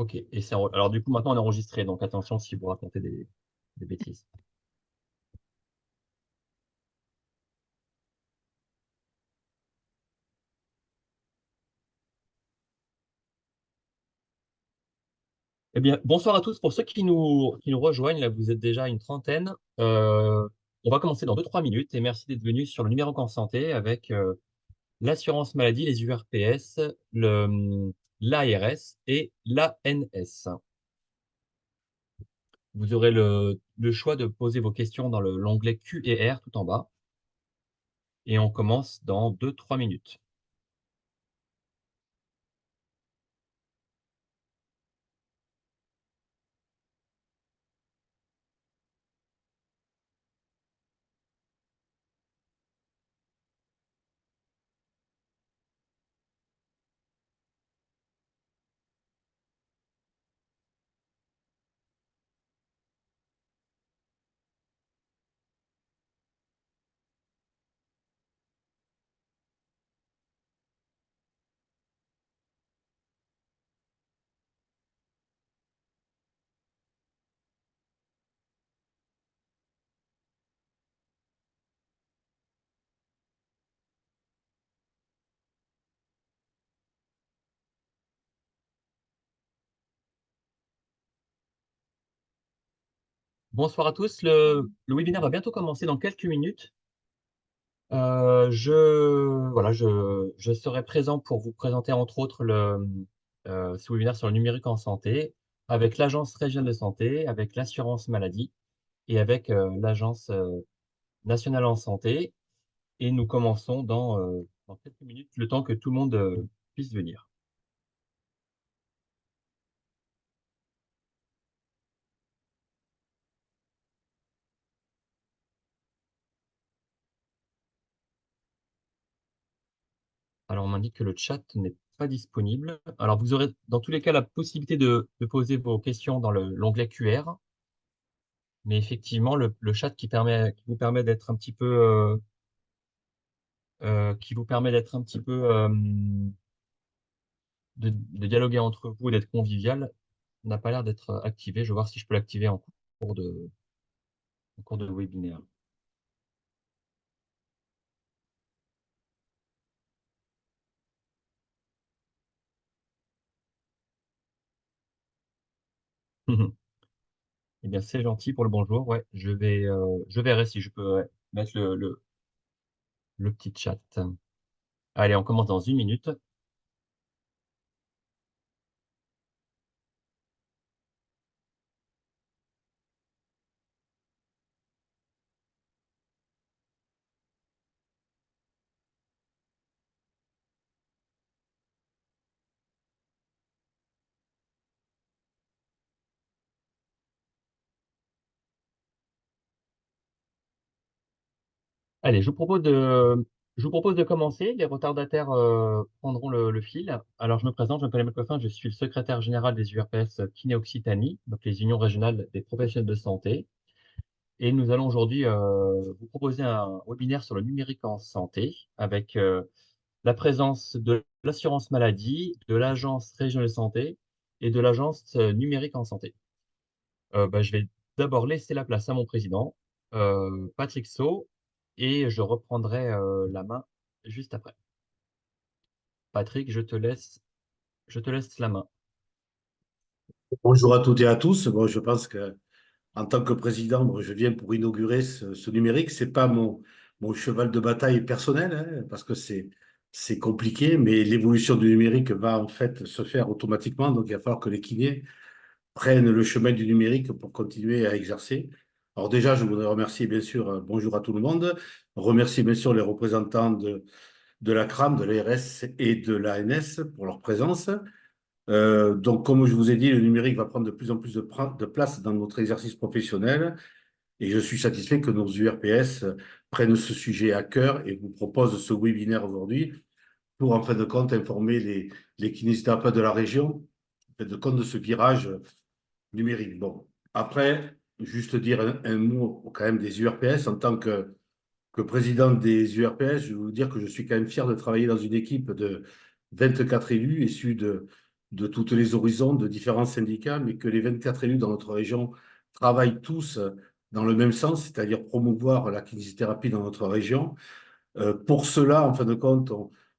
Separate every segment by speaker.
Speaker 1: Ok. Alors du coup, maintenant on est enregistré, donc attention si vous racontez des bêtises. Eh bien, bonsoir à tous. Pour ceux qui nous rejoignent, là, vous êtes déjà une trentaine. On va commencer dans 2-3 minutes et merci d'être venus sur le numéro en santé avec l'assurance maladie, les URPS, l'ARS et l'ANS. Vous aurez le choix de poser vos questions dans l'onglet Q et R tout en bas et on commence dans 2-3 minutes. Bonsoir à tous. Le webinaire va bientôt commencer dans quelques minutes. Je serai présent pour vous présenter entre autres ce webinaire sur le numérique en santé avec l'Agence régionale de santé, avec l'assurance maladie et avec l'Agence nationale en santé. Et nous commençons dans quelques minutes, le temps que tout le monde puisse venir. Alors, on m'indique que le chat n'est pas disponible. Alors, vous aurez dans tous les cas la possibilité de poser vos questions dans l'onglet QR. Mais effectivement, le chat qui vous permet d'être un petit peu, de dialoguer entre vous et d'être convivial, n'a pas l'air d'être activé. Je vais voir si je peux l'activer en cours de webinaire. Eh bien, c'est gentil pour le bonjour. Ouais, je verrai si je peux mettre le petit chat. Allez, on commence dans 1 minute. Allez, je vous propose de commencer. Les retardataires prendront le fil. Alors, je me présente, je m'appelle Emmanuel Coffin, je suis le secrétaire général des URPS Kiné-Occitanie, donc les unions régionales des professionnels de santé. Et nous allons aujourd'hui vous proposer un webinaire sur le numérique en santé avec la présence de l'assurance maladie, de l'agence régionale de santé et de l'agence numérique en santé. Je vais d'abord laisser la place à mon président, Patrick Sau, et je reprendrai la main juste après. Patrick, je te laisse la main.
Speaker 2: Bonjour à toutes et à tous. Bon, je pense que en tant que président, bon, je viens pour inaugurer ce numérique. C'est pas mon cheval de bataille personnel, hein, parce que c'est compliqué, mais l'évolution du numérique va en fait se faire automatiquement. Donc, il va falloir que les kinés prennent le chemin du numérique pour continuer à exercer. Alors déjà, je voudrais remercier bien sûr, bonjour à tout le monde, remercier bien sûr les représentants de la CRAM, de l'ARS et de l'ANS pour leur présence. Donc, comme je vous ai dit, le numérique va prendre de plus en plus de place dans notre exercice professionnel et je suis satisfait que nos URPS prennent ce sujet à cœur et vous proposent ce webinaire aujourd'hui pour, en fin de compte, informer les kinésithérapeutes de la région, en fin de compte, de ce virage numérique. Bon, après, juste dire un mot quand même des URPS. En tant que président des URPS, je vais vous dire que je suis quand même fier de travailler dans une équipe de 24 élus issus de toutes les horizons, de différents syndicats, mais que les 24 élus dans notre région travaillent tous dans le même sens, c'est-à-dire promouvoir la kinésithérapie dans notre région. Pour cela, en fin de compte,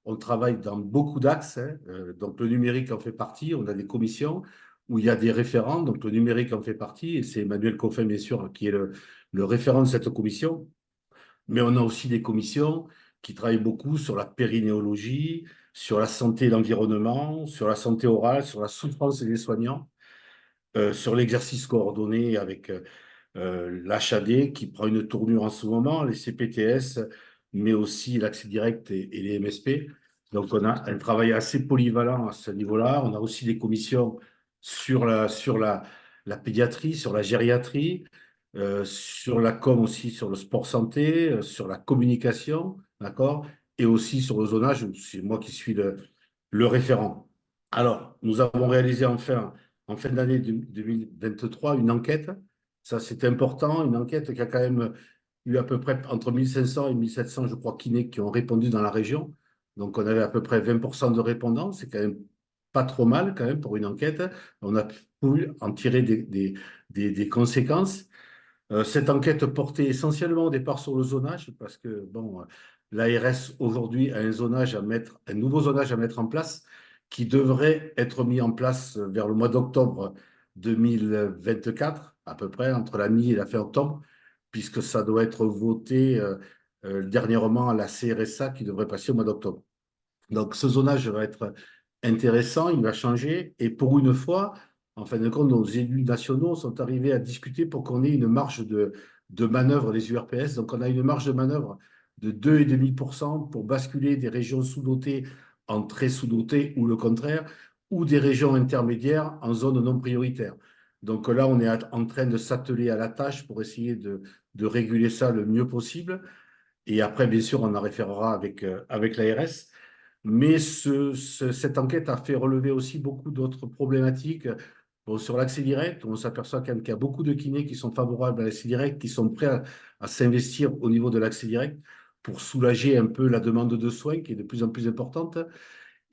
Speaker 2: on travaille dans beaucoup d'axes, hein. Donc le numérique en fait partie. On a des commissions où il y a des référents. Donc le numérique en fait partie. Et c'est Emmanuel Coffin, bien sûr, qui est le référent de cette commission. Mais on a aussi des commissions qui travaillent beaucoup sur la périnéologie, sur la santé et l'environnement, sur la santé orale, sur la souffrance des soignants, sur l'exercice coordonné avec l'HAD qui prend une tournure en ce moment, les CPTS, mais aussi l'accès direct et les MSP. Donc on a un travail assez polyvalent à ce niveau-là. On a aussi des commissions sur la pédiatrie, sur la gériatrie, sur la com aussi, sur le sport santé, sur la communication, d'accord? Et aussi sur le zonage, où c'est moi qui suis le référent. Alors, nous avons réalisé enfin, en fin d'année 2023, une enquête. Ça, c'est important, une enquête qui a quand même eu à peu près entre 1500 et 1700, je crois, kinés qui ont répondu dans la région. Donc, on avait à peu près 20% de répondants. C'est quand même pas trop mal, quand même, pour une enquête. On a pu en tirer des conséquences. Cette enquête portait essentiellement au départ sur le zonage, parce que bon, l'ARS aujourd'hui a un nouveau zonage à mettre en place, qui devrait être mis en place vers le mois d'octobre 2024, à peu près, entre la mi et la fin octobre, puisque ça doit être voté dernièrement à la CRSA qui devrait passer au mois d'octobre. Donc, ce zonage va être intéressant, il va changer. Et pour une fois, en fin de compte, nos élus nationaux sont arrivés à discuter pour qu'on ait une marge de manœuvre des URPS. Donc, on a une marge de manœuvre de 2,5% pour basculer des régions sous-dotées en très sous-dotées ou le contraire, ou des régions intermédiaires en zone non prioritaire. Donc là, on est en train de s'atteler à la tâche pour essayer de réguler ça le mieux possible. Et après, bien sûr, on en référera avec l'ARS. Mais cette enquête a fait relever aussi beaucoup d'autres problématiques. Bon, sur l'accès direct, on s'aperçoit quand même qu'il y a beaucoup de kinés qui sont favorables à l'accès direct, qui sont prêts à s'investir au niveau de l'accès direct pour soulager un peu la demande de soins qui est de plus en plus importante.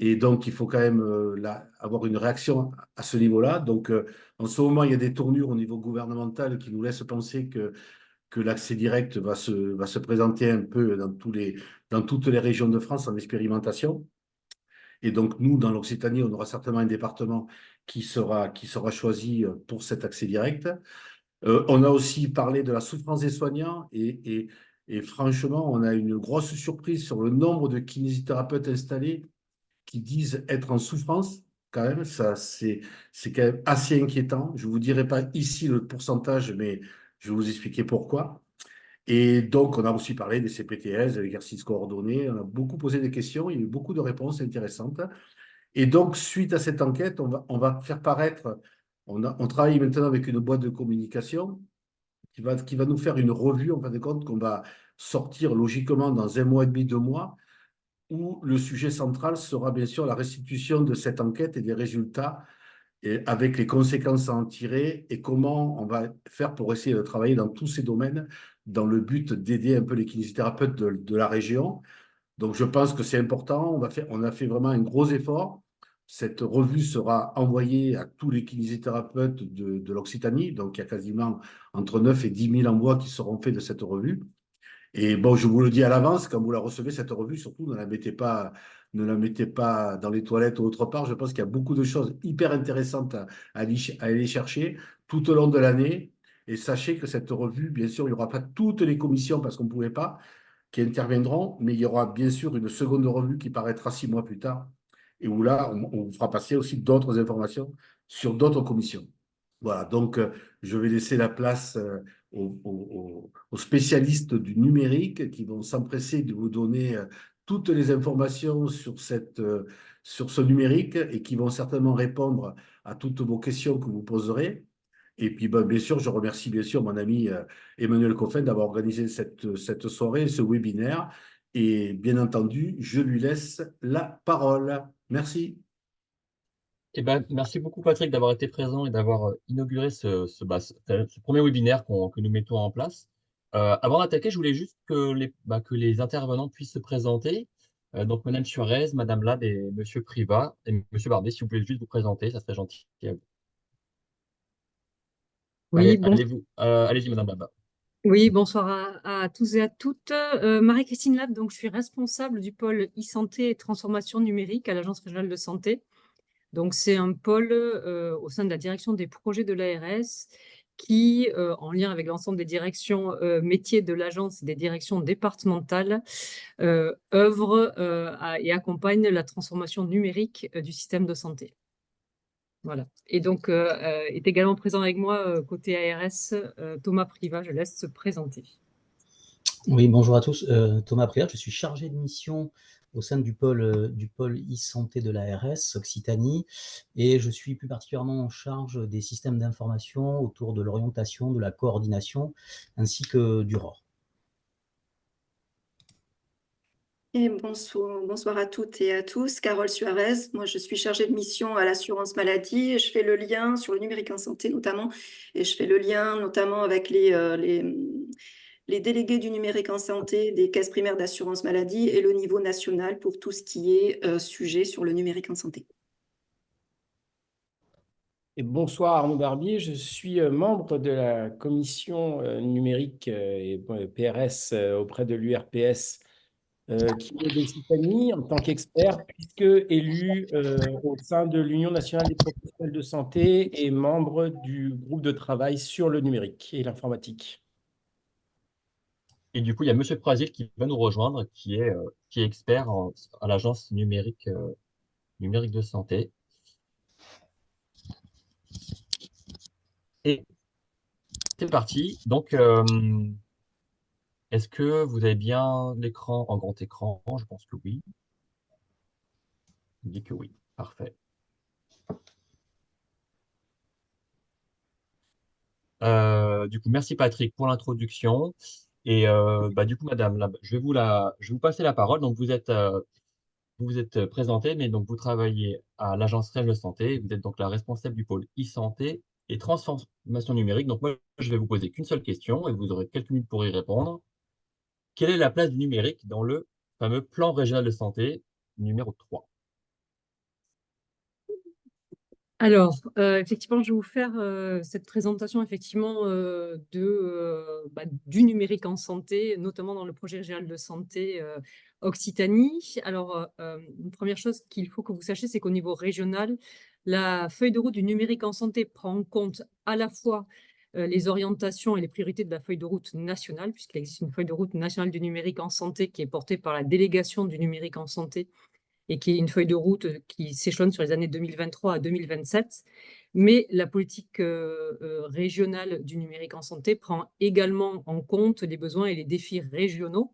Speaker 2: Et donc, il faut quand même avoir une réaction à ce niveau-là. Donc, en ce moment, il y a des tournures au niveau gouvernemental qui nous laissent penser que l'accès direct va se présenter un peu dans toutes les régions de France en expérimentation. Et donc, nous, dans l'Occitanie, on aura certainement un département qui sera choisi pour cet accès direct. On a aussi parlé de la souffrance des soignants et franchement, on a une grosse surprise sur le nombre de kinésithérapeutes installés qui disent être en souffrance. Quand même, ça, c'est quand même assez inquiétant. Je ne vous dirai pas ici le pourcentage, mais je vais vous expliquer pourquoi. Et donc, on a aussi parlé des CPTS, de l'exercice coordonné. On a beaucoup posé des questions. Il y a eu beaucoup de réponses intéressantes. Et donc, suite à cette enquête, on va faire paraître, on travaille maintenant avec une boîte de communication qui va nous faire une revue, en fin de compte, qu'on va sortir logiquement dans un mois et demi, 2 mois, où le sujet central sera bien sûr la restitution de cette enquête et des résultats, et avec les conséquences à en tirer et comment on va faire pour essayer de travailler dans tous ces domaines dans le but d'aider un peu les kinésithérapeutes de la région. Donc, je pense que c'est important. On a fait vraiment un gros effort. Cette revue sera envoyée à tous les kinésithérapeutes de l'Occitanie. Donc, il y a quasiment entre 9 et 10 000 envois qui seront faits de cette revue. Et bon, je vous le dis à l'avance, quand vous la recevez, cette revue, surtout, ne la mettez pas dans les toilettes ou autre part. Je pense qu'il y a beaucoup de choses hyper intéressantes à aller chercher tout au long de l'année. Et sachez que cette revue, bien sûr, il n'y aura pas toutes les commissions parce qu'on ne pouvait pas qui interviendront, mais il y aura bien sûr une seconde revue qui paraîtra 6 mois plus tard, et où là, on vous fera passer aussi d'autres informations sur d'autres commissions. Voilà, donc je vais laisser la place aux spécialistes du numérique qui vont s'empresser de vous donner toutes les informations sur ce numérique et qui vont certainement répondre à toutes vos questions que vous poserez. Et puis, ben, bien sûr, je remercie bien sûr mon ami Emmanuel Coffin d'avoir organisé cette soirée, ce webinaire. Et bien entendu, je lui laisse la parole. Merci.
Speaker 1: Eh ben, merci beaucoup, Patrick, d'avoir été présent et d'avoir inauguré ce premier webinaire que nous mettons en place. Avant d'attaquer, je voulais juste que les intervenants puissent se présenter. Donc, Madame Suarez, Madame Lab et Monsieur Privat et Monsieur Bardet, si vous pouvez juste vous présenter, ça serait gentil.
Speaker 3: Oui,
Speaker 1: Allez,
Speaker 3: bon,
Speaker 1: allez-vous, allez-y, Madame Lab.
Speaker 3: oui, bonsoir à tous et à toutes. Marie-Christine Lab, donc je suis responsable du pôle e-santé et transformation numérique à l'Agence régionale de santé. Donc c'est un pôle au sein de la direction des projets de l'ARS qui, en lien avec l'ensemble des directions métiers de l'agence et des directions départementales, œuvre et accompagne la transformation numérique du système de santé. Voilà. Et donc, est également présent avec moi, côté ARS, Thomas Privat. Je laisse se présenter.
Speaker 4: Oui, bonjour à tous. Thomas Priat, je suis chargé de mission au sein du pôle e-santé de l'ARS Occitanie et je suis plus particulièrement en charge des systèmes d'information autour de l'orientation, de la coordination ainsi que du ROR.
Speaker 5: Et bonsoir à toutes et à tous. Carole Suarez, moi je suis chargée de mission à l'assurance maladie et je fais le lien sur le numérique en santé notamment, et je fais le lien notamment avec les délégués du numérique en santé des caisses primaires d'assurance maladie et le niveau national pour tout ce qui est sujet sur le numérique en santé.
Speaker 6: Et bonsoir Arnaud Barbier, je suis membre de la commission numérique et PRS auprès de l'URPS qui est d'Occitanie en tant qu'expert, puisque élu au sein de l'Union nationale des professionnels de santé et membre du groupe de travail sur le numérique et l'informatique.
Speaker 1: Et du coup, il y a Monsieur Prasil qui va nous rejoindre, qui est expert à l'agence numérique de santé. Et c'est parti. Donc, est-ce que vous avez bien l'écran en grand écran? Je pense que oui. Il dit que oui. Parfait. Du coup, merci Patrick pour l'introduction. Et du coup, Madame, je vais vous passer la parole. Donc, vous vous êtes présenté, mais donc vous travaillez à l'Agence régionale de santé. Vous êtes donc la responsable du pôle e-santé et transformation numérique. Donc, moi, je vais vous poser qu'une seule question et vous aurez quelques minutes pour y répondre. Quelle est la place du numérique dans le fameux plan régional de santé numéro 3?
Speaker 3: Alors, effectivement, je vais vous faire cette présentation effectivement du numérique en santé, notamment dans le projet régional de santé Occitanie. Alors, une première chose qu'il faut que vous sachiez, c'est qu'au niveau régional, la feuille de route du numérique en santé prend en compte à la fois les orientations et les priorités de la feuille de route nationale, puisqu'il existe une feuille de route nationale du numérique en santé qui est portée par la délégation du numérique en santé et qui est une feuille de route qui s'échelonne sur les années 2023 à 2027. Mais la politique régionale du numérique en santé prend également en compte les besoins et les défis régionaux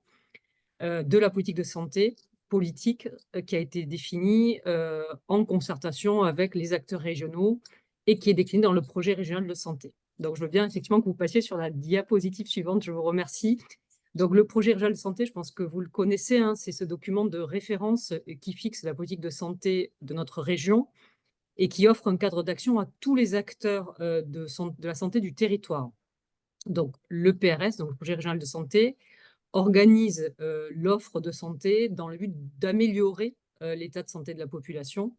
Speaker 3: de la politique de santé politique qui a été définie en concertation avec les acteurs régionaux et qui est déclinée dans le projet régional de santé. Donc, je veux bien effectivement que vous passiez sur la diapositive suivante. Je vous remercie. Donc, le projet régional de santé, je pense que vous le connaissez, hein, c'est ce document de référence qui fixe la politique de santé de notre région et qui offre un cadre d'action à tous les acteurs de la santé du territoire. Donc, le PRS, donc le projet régional de santé, organise l'offre de santé dans le but d'améliorer l'état de santé de la population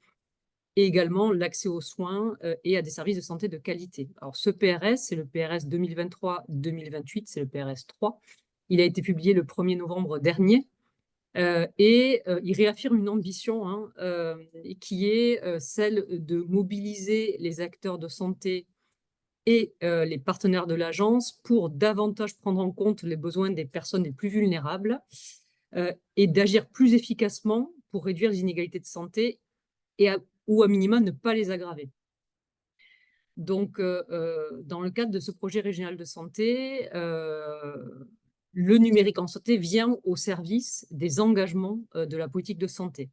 Speaker 3: et également l'accès aux soins et à des services de santé de qualité. Alors, ce PRS, c'est le PRS 2023-2028, c'est le PRS 3. Il a été publié le 1er novembre dernier et il réaffirme une ambition qui est celle de mobiliser les acteurs de santé et les partenaires de l'agence pour davantage prendre en compte les besoins des personnes les plus vulnérables et d'agir plus efficacement pour réduire les inégalités de santé ou à minima ne pas les aggraver. Donc, dans le cadre de ce projet régional de santé, le numérique en santé vient au service des engagements de la politique de santé.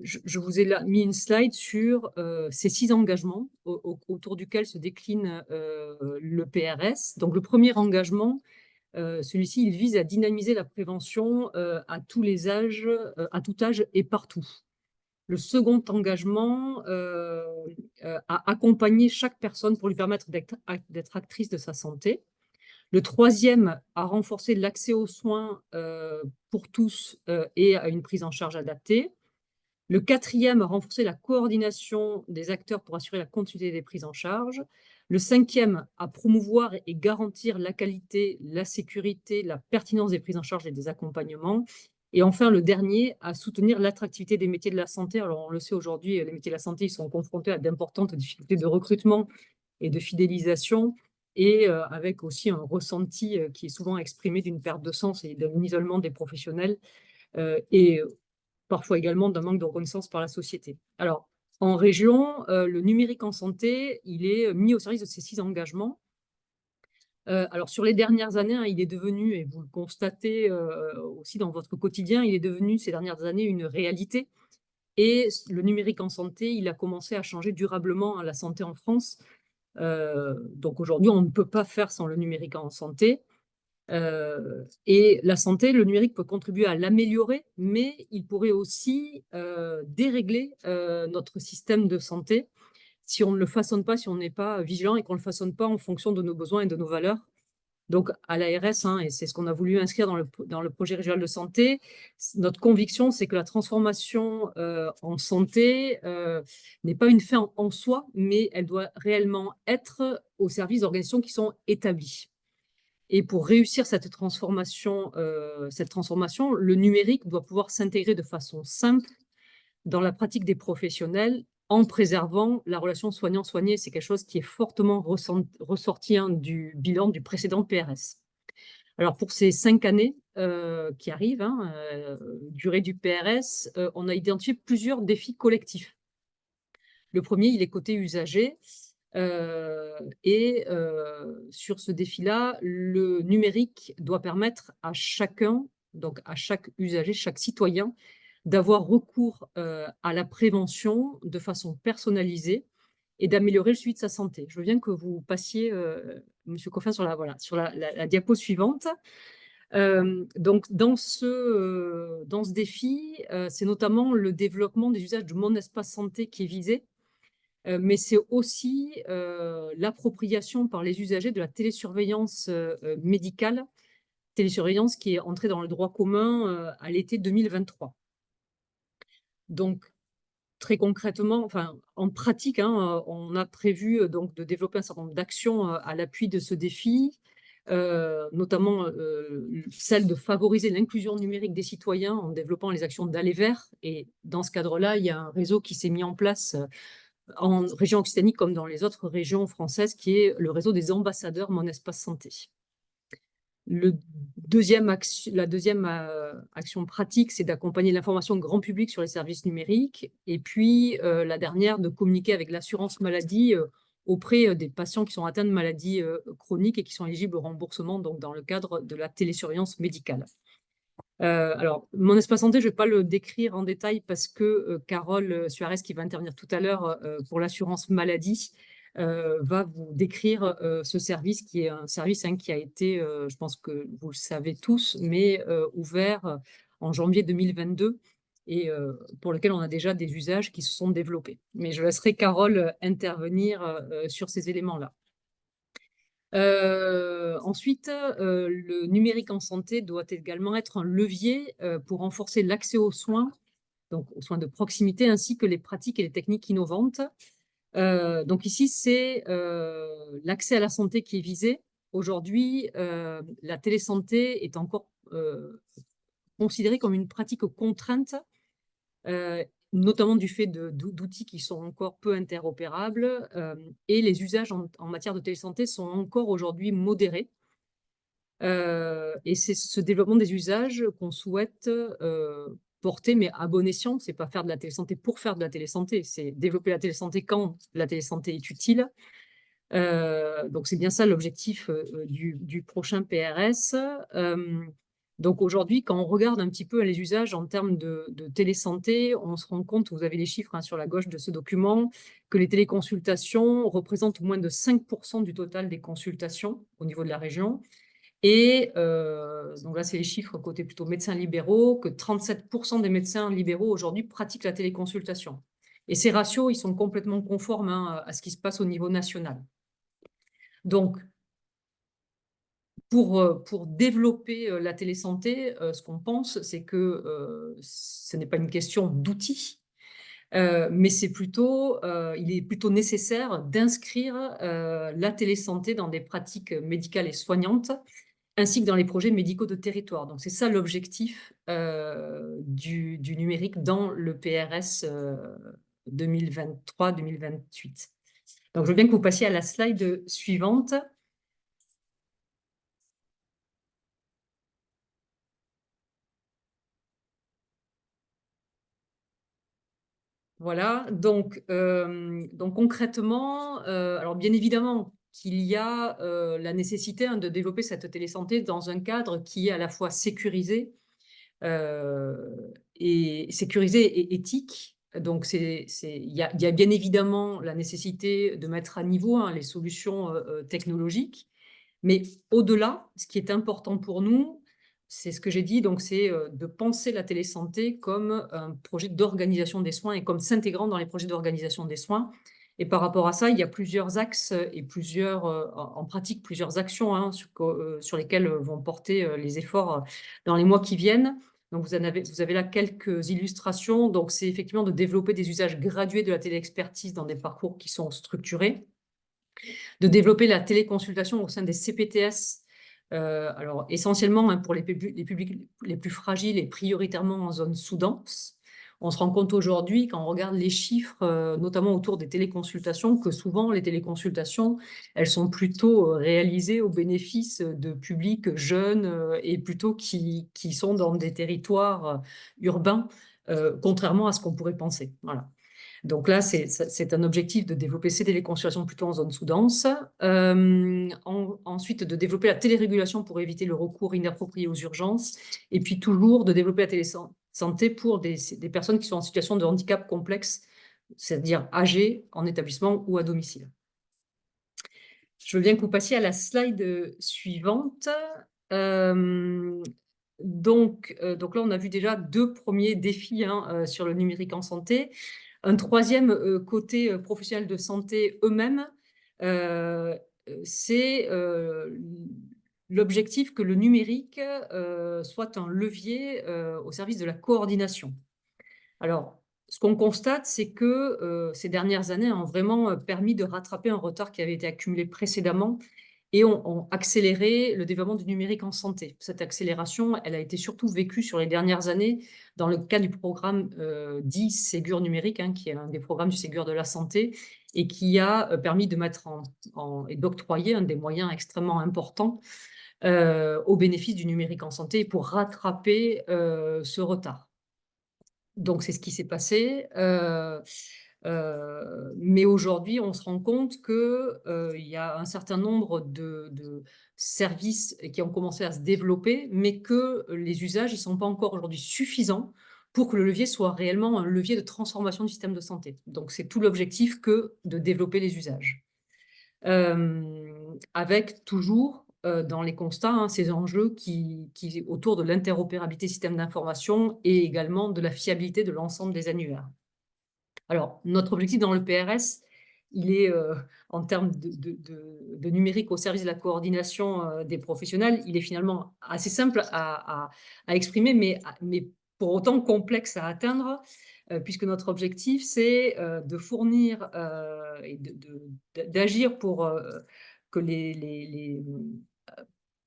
Speaker 3: Je vous ai là mis une slide sur ces 6 engagements autour duquel se décline le PRS. Donc, le premier engagement, celui-ci, il vise à dynamiser la prévention à tous les âges, à tout âge et partout. Le second engagement à accompagner chaque personne pour lui permettre d'être actrice de sa santé. Le troisième a renforcé l'accès aux soins pour tous et à une prise en charge adaptée. Le quatrième a renforcé la coordination des acteurs pour assurer la continuité des prises en charge. Le cinquième a promouvoir et garantir la qualité, la sécurité, la pertinence des prises en charge et des accompagnements. Et enfin, le dernier, à soutenir l'attractivité des métiers de la santé. Alors, on le sait aujourd'hui, les métiers de la santé, ils sont confrontés à d'importantes difficultés de recrutement et de fidélisation, et avec aussi un ressenti qui est souvent exprimé d'une perte de sens et d'un isolement des professionnels, et parfois également d'un manque de reconnaissance par la société. Alors, en région, le numérique en santé, il est mis au service de ces 6 engagements. Alors, sur les dernières années, hein, il est devenu, et vous le constatez aussi dans votre quotidien, il est devenu ces dernières années une réalité. Et le numérique en santé, il a commencé à changer durablement la santé en France. Donc aujourd'hui, on ne peut pas faire sans le numérique en santé. Et la santé, le numérique peut contribuer à l'améliorer, mais il pourrait aussi dérégler notre système de santé si on ne le façonne pas, si on n'est pas vigilant et qu'on ne le façonne pas en fonction de nos besoins et de nos valeurs. Donc, à l'ARS, hein, et c'est ce qu'on a voulu inscrire dans le projet régional de santé, notre conviction, c'est que la transformation en santé n'est pas une fin en soi, mais elle doit réellement être au service d'organisations qui sont établies. Et pour réussir cette transformation, le numérique doit pouvoir s'intégrer de façon simple dans la pratique des professionnels en préservant la relation soignant-soigné. C'est quelque chose qui est fortement ressorti du bilan du précédent PRS. Alors, pour ces 5 années qui arrivent, durée du PRS, on a identifié plusieurs défis collectifs. Le premier, il est côté usager. Sur ce défi-là, le numérique doit permettre à chacun, donc à chaque usager, chaque citoyen, d'avoir recours à la prévention de façon personnalisée et d'améliorer le suivi de sa santé. Je veux bien que vous passiez, Monsieur Coffin, sur la diapo suivante. Donc, dans ce défi, c'est notamment le développement des usages de mon espace santé qui est visé, mais c'est aussi l'appropriation par les usagers de la télésurveillance médicale, télésurveillance qui est entrée dans le droit commun à l'été 2023. Donc, très concrètement, enfin, en pratique, hein, on a prévu donc de développer un certain nombre d'actions à l'appui de ce défi, notamment celle de favoriser l'inclusion numérique des citoyens en développant les actions d'aller vers. Et dans ce cadre-là, il y a un réseau qui s'est mis en place en région Occitanie comme dans les autres régions françaises, qui est le réseau des ambassadeurs Mon Espace Santé. La deuxième action pratique, c'est d'accompagner l'information grand public sur les services numériques. Et puis, la dernière, de communiquer avec l'assurance maladie auprès des patients qui sont atteints de maladies chroniques et qui sont éligibles au remboursement, donc dans le cadre de la télésurveillance médicale. Alors, Mon Espace Santé, je ne vais pas le décrire en détail parce que Carole Suarez, qui va intervenir tout à l'heure pour l'assurance maladie, va vous décrire ce service qui est un service qui a été, je pense que vous le savez tous, mais ouvert en janvier 2022 et pour lequel on a déjà des usages qui se sont développés. Mais je laisserai Carole intervenir sur ces éléments-là. Ensuite, le numérique en santé doit également être un levier pour renforcer l'accès aux soins, donc aux soins de proximité, ainsi que les pratiques et les techniques innovantes. Donc ici, c'est l'accès à la santé qui est visé. Aujourd'hui, la télésanté est encore considérée comme une pratique contrainte, notamment du fait d'outils qui sont encore peu interopérables, et les usages en matière de télésanté sont encore aujourd'hui modérés. Et c'est ce développement des usages qu'on souhaite porter, mais à bon escient. C'est pas faire de la télésanté pour faire de la télésanté, c'est développer la télésanté quand la télésanté est utile. Donc c'est bien ça l'objectif du prochain PRS. Donc aujourd'hui, quand on regarde un petit peu les usages en termes de télésanté, on se rend compte, vous avez les chiffres sur la gauche de ce document, que les téléconsultations représentent moins de 5% du total des consultations au niveau de la région. Et donc là, c'est les chiffres côté plutôt médecins libéraux, que 37% des médecins libéraux aujourd'hui pratiquent la téléconsultation. Et ces ratios, ils sont complètement conformes à ce qui se passe au niveau national. Donc, Pour développer la télésanté, ce qu'on pense, c'est que ce n'est pas une question d'outils, mais il est plutôt nécessaire d'inscrire la télésanté dans des pratiques médicales et soignantes, ainsi que dans les projets médicaux de territoire. Donc, c'est ça l'objectif du numérique dans le PRS 2023-2028. Donc, je veux bien que vous passiez à la slide suivante. Voilà, donc concrètement, alors bien évidemment qu'il y a la nécessité de développer cette télésanté dans un cadre qui est à la fois sécurisé et éthique. Donc, il y a bien évidemment la nécessité de mettre à niveau les solutions technologiques, mais au-delà, ce qui est important pour nous, c'est ce que j'ai dit, donc c'est de penser la télésanté comme un projet d'organisation des soins et comme s'intégrant dans les projets d'organisation des soins. Et par rapport à ça, il y a plusieurs axes et en pratique, plusieurs actions sur lesquelles vont porter les efforts dans les mois qui viennent. Donc, vous avez là quelques illustrations. Donc, c'est effectivement de développer des usages gradués de la téléexpertise dans des parcours qui sont structurés, de développer la téléconsultation au sein des CPTS, alors essentiellement pour les publics les plus fragiles et prioritairement en zone sous-dense. On se rend compte aujourd'hui, quand on regarde les chiffres, notamment autour des téléconsultations, que souvent les téléconsultations, elles sont plutôt réalisées au bénéfice de publics jeunes et plutôt qui sont dans des territoires urbains, contrairement à ce qu'on pourrait penser. Voilà. Donc là, c'est un objectif de développer ces téléconsultations plutôt en zone sous-dense. Ensuite, de développer la télérégulation pour éviter le recours inapproprié aux urgences. Et puis toujours de développer la télésanté pour des personnes qui sont en situation de handicap complexe, c'est-à-dire âgées, en établissement ou à domicile. Je veux bien que vous passiez à la slide suivante. Donc là, on a vu déjà 2 premiers défis sur le numérique en santé. Un troisième côté professionnel de santé eux-mêmes, c'est l'objectif que le numérique soit un levier au service de la coordination. Alors, ce qu'on constate, c'est que ces dernières années ont vraiment permis de rattraper un retard qui avait été accumulé précédemment et ont accéléré le développement du numérique en santé. Cette accélération, elle a été surtout vécue sur les dernières années dans le cadre du programme dit Ségur numérique, qui est l'un des programmes du Ségur de la santé et qui a permis de mettre et d'octroyer des moyens extrêmement importants au bénéfice du numérique en santé pour rattraper ce retard. Donc, c'est ce qui s'est passé. Mais aujourd'hui, on se rend compte qu'il y a un certain nombre de services qui ont commencé à se développer, mais que les usages ne sont pas encore aujourd'hui suffisants pour que le levier soit réellement un levier de transformation du système de santé. Donc, c'est tout l'objectif que de développer les usages. Avec toujours dans les constats ces enjeux qui autour de l'interopérabilité système d'information et également de la fiabilité de l'ensemble des annuaires. Alors, notre objectif dans le PRS, il est, en termes de numérique au service de la coordination des professionnels, il est finalement assez simple à exprimer, mais pour autant complexe à atteindre, puisque notre objectif, c'est de fournir et d'agir pour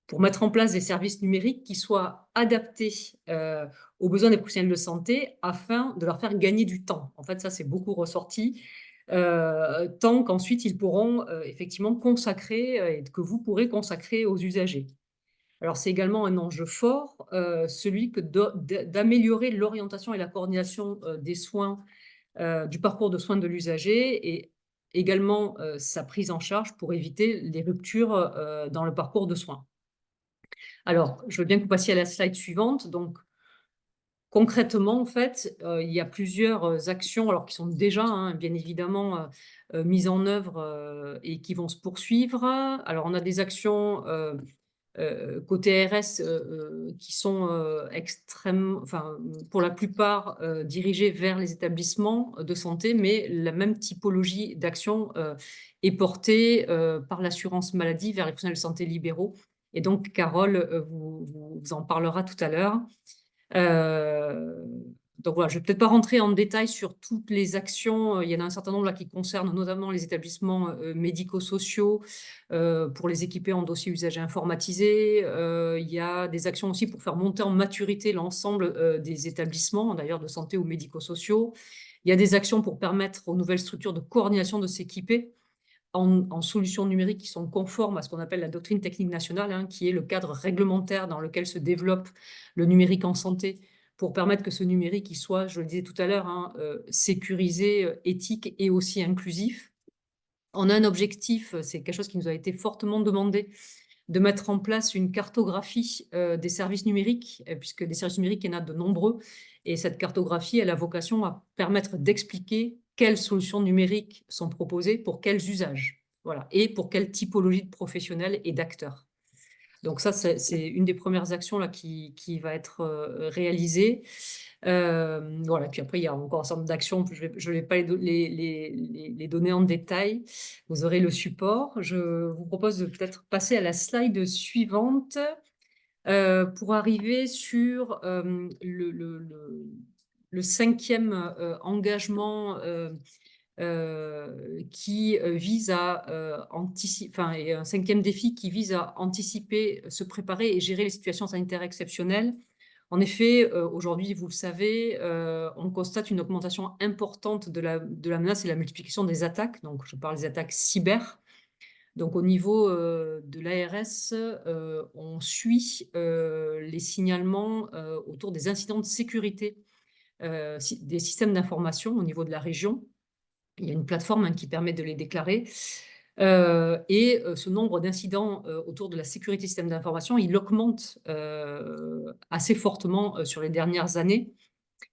Speaker 3: pour mettre en place des services numériques qui soient adaptés aux besoins des professionnels de santé afin de leur faire gagner du temps. En fait, ça, c'est beaucoup ressorti, tant qu'ensuite, ils pourront effectivement consacrer et que vous pourrez consacrer aux usagers. Alors, c'est également un enjeu fort, celui d'améliorer l'orientation et la coordination des soins, du parcours de soins de l'usager et également sa prise en charge pour éviter les ruptures dans le parcours de soins. Alors, je veux bien que vous passiez à la slide suivante. Donc, concrètement, en fait, il y a plusieurs actions alors, qui sont déjà, bien évidemment, mises en œuvre et qui vont se poursuivre. Alors, on a des actions côté RS qui sont pour la plupart dirigées vers les établissements de santé, mais la même typologie d'action est portée par l'assurance maladie vers les professionnels de santé libéraux Et donc, Carole vous en parlera tout à l'heure. Donc voilà, je ne vais peut-être pas rentrer en détail sur toutes les actions. Il y en a un certain nombre là qui concernent notamment les établissements médico-sociaux pour les équiper en dossier usagé informatisé. Il y a des actions aussi pour faire monter en maturité l'ensemble des établissements, d'ailleurs de santé ou médico-sociaux. Il y a des actions pour permettre aux nouvelles structures de coordination de s'équiper en solutions numériques qui sont conformes à ce qu'on appelle la doctrine technique nationale, hein, qui est le cadre réglementaire dans lequel se développe le numérique en santé, pour permettre que ce numérique il soit, je le disais tout à l'heure, hein, sécurisé, éthique et aussi inclusif. On a un objectif, c'est quelque chose qui nous a été fortement demandé, de mettre en place une cartographie des services numériques, puisque des services numériques, il y en a de nombreux. Et cette cartographie, elle a vocation à permettre d'expliquer quelles solutions numériques sont proposées pour quels usages, voilà, et pour quelle typologie de professionnels et d'acteurs. Donc ça, c'est une des premières actions là, qui va être réalisée. Voilà. Puis après, il y a encore un certain nombre d'actions. Je ne vais pas les donner en détail. Vous aurez le support. Je vous propose de peut-être passer à la slide suivante pour arriver sur le cinquième engagement qui vise à anticiper, enfin, et un cinquième défi qui vise à anticiper, se préparer et gérer les situations sanitaires exceptionnelles. En effet, aujourd'hui, vous le savez, on constate une augmentation importante de la menace et la multiplication des attaques. Donc, je parle des attaques cyber. Donc, au niveau de l'ARS, on suit les signalements autour des incidents de sécurité des systèmes d'information au niveau de la région. Il y a une plateforme qui permet de les déclarer. Ce nombre d'incidents autour de la sécurité des systèmes d'information, il augmente assez fortement sur les dernières années.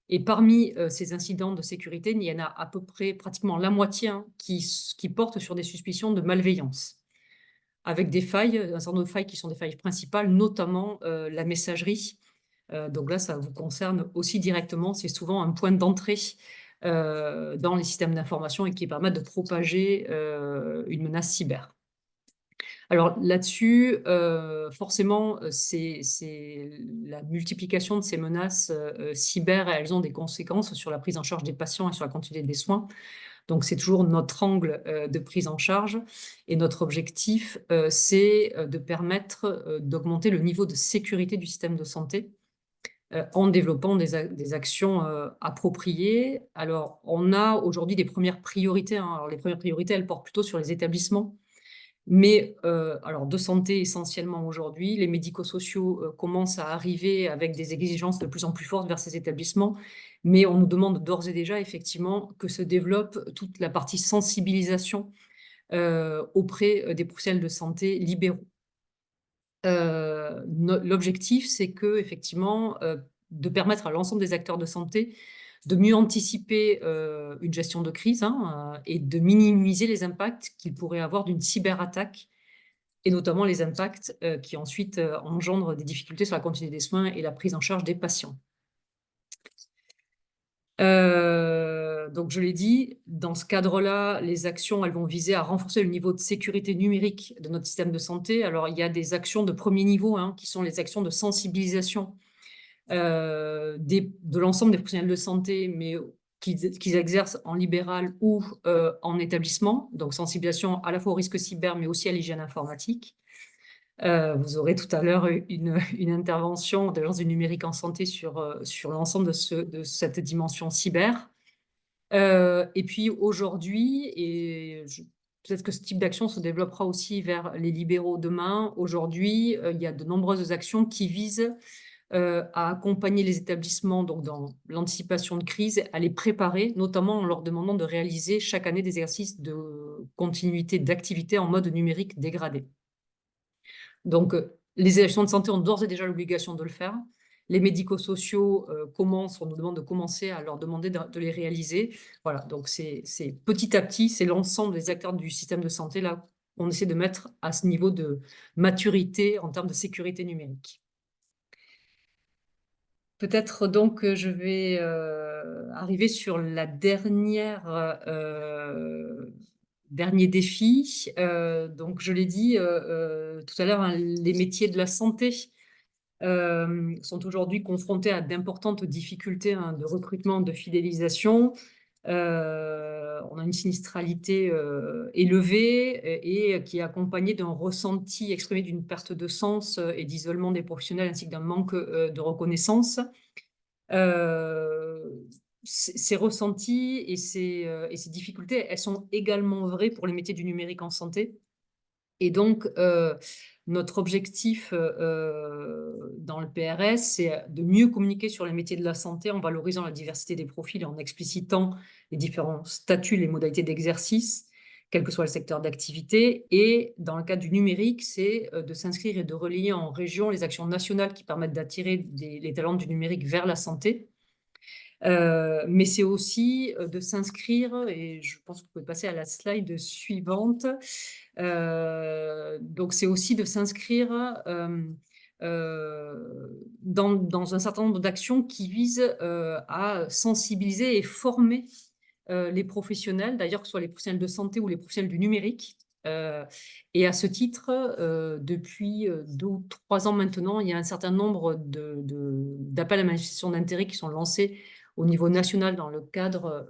Speaker 3: Et parmi ces incidents de sécurité, il y en a à peu près pratiquement la moitié qui portent sur des suspicions de malveillance, avec des failles, un certain nombre de failles qui sont des failles principales, notamment la messagerie. Donc là, ça vous concerne aussi directement. C'est souvent un point d'entrée dans les systèmes d'information et qui permettent de propager une menace cyber. Alors là-dessus, forcément, c'est la multiplication de ces menaces cyber, elles ont des conséquences sur la prise en charge des patients et sur la continuité des soins. Donc, c'est toujours notre angle de prise en charge. Et notre objectif, c'est de permettre d'augmenter le niveau de sécurité du système de santé en développant des actions appropriées. Alors, on a aujourd'hui des premières priorités. Hein. Alors, les premières priorités, elles portent plutôt sur les établissements. Mais alors de santé essentiellement aujourd'hui, les médico-sociaux commencent à arriver avec des exigences de plus en plus fortes vers ces établissements, mais on nous demande d'ores et déjà effectivement que se développe toute la partie sensibilisation auprès des professionnels de santé libéraux. L'objectif, c'est que effectivement de permettre à l'ensemble des acteurs de santé de mieux anticiper une gestion de crise et de minimiser les impacts qu'il pourrait avoir d'une cyberattaque, et notamment les impacts qui ensuite engendrent des difficultés sur la continuité des soins et la prise en charge des patients. Donc, je l'ai dit, dans ce cadre-là, les actions, elles vont viser à renforcer le niveau de sécurité numérique de notre système de santé. Alors, il y a des actions de premier niveau, qui sont les actions de sensibilisation de l'ensemble des professionnels de santé, mais qu'ils exercent en libéral ou en établissement. Donc, sensibilisation à la fois au risque cyber, mais aussi à l'hygiène informatique. Vous aurez tout à l'heure une intervention de l'Agence du numérique en santé sur l'ensemble de cette dimension cyber. Et puis aujourd'hui, et peut-être que ce type d'action se développera aussi vers les libéraux demain, aujourd'hui, il y a de nombreuses actions qui visent à accompagner les établissements donc dans l'anticipation de crise, à les préparer, notamment en leur demandant de réaliser chaque année des exercices de continuité d'activité en mode numérique dégradé. Donc, les établissements de santé ont d'ores et déjà l'obligation de le faire. Les médico-sociaux on nous demande de commencer à leur demander de les réaliser. Voilà, donc c'est petit à petit, c'est l'ensemble des acteurs du système de santé là qu'on essaie de mettre à ce niveau de maturité en termes de sécurité numérique. Peut-être donc je vais arriver sur la dernière dernier défi. Donc, je l'ai dit tout à l'heure, hein, les métiers de la santé sont aujourd'hui confrontés à d'importantes difficultés hein, de recrutement, de fidélisation. On a une sinistralité élevée et qui est accompagnée d'un ressenti exprimé d'une perte de sens et d'isolement des professionnels ainsi que d'un manque de reconnaissance. Ces ressentis et ces difficultés, elles sont également vraies pour les métiers du numérique en santé. Et donc, notre objectif dans le PRS, c'est de mieux communiquer sur les métiers de la santé en valorisant la diversité des profils et en explicitant les différents statuts, les modalités d'exercice, quel que soit le secteur d'activité. Et dans le cadre du numérique, c'est de s'inscrire et de relier en région les actions nationales qui permettent d'attirer les talents du numérique vers la santé. Mais c'est aussi de s'inscrire, et je pense que vous pouvez passer à la slide suivante. Donc, c'est aussi de s'inscrire dans un certain nombre d'actions qui visent à sensibiliser et former les professionnels, d'ailleurs que ce soit les professionnels de santé ou les professionnels du numérique. Et à ce titre, depuis 2 ou 3 ans maintenant, il y a un certain nombre d'appels à manifestation d'intérêt qui sont lancés au niveau national dans le cadre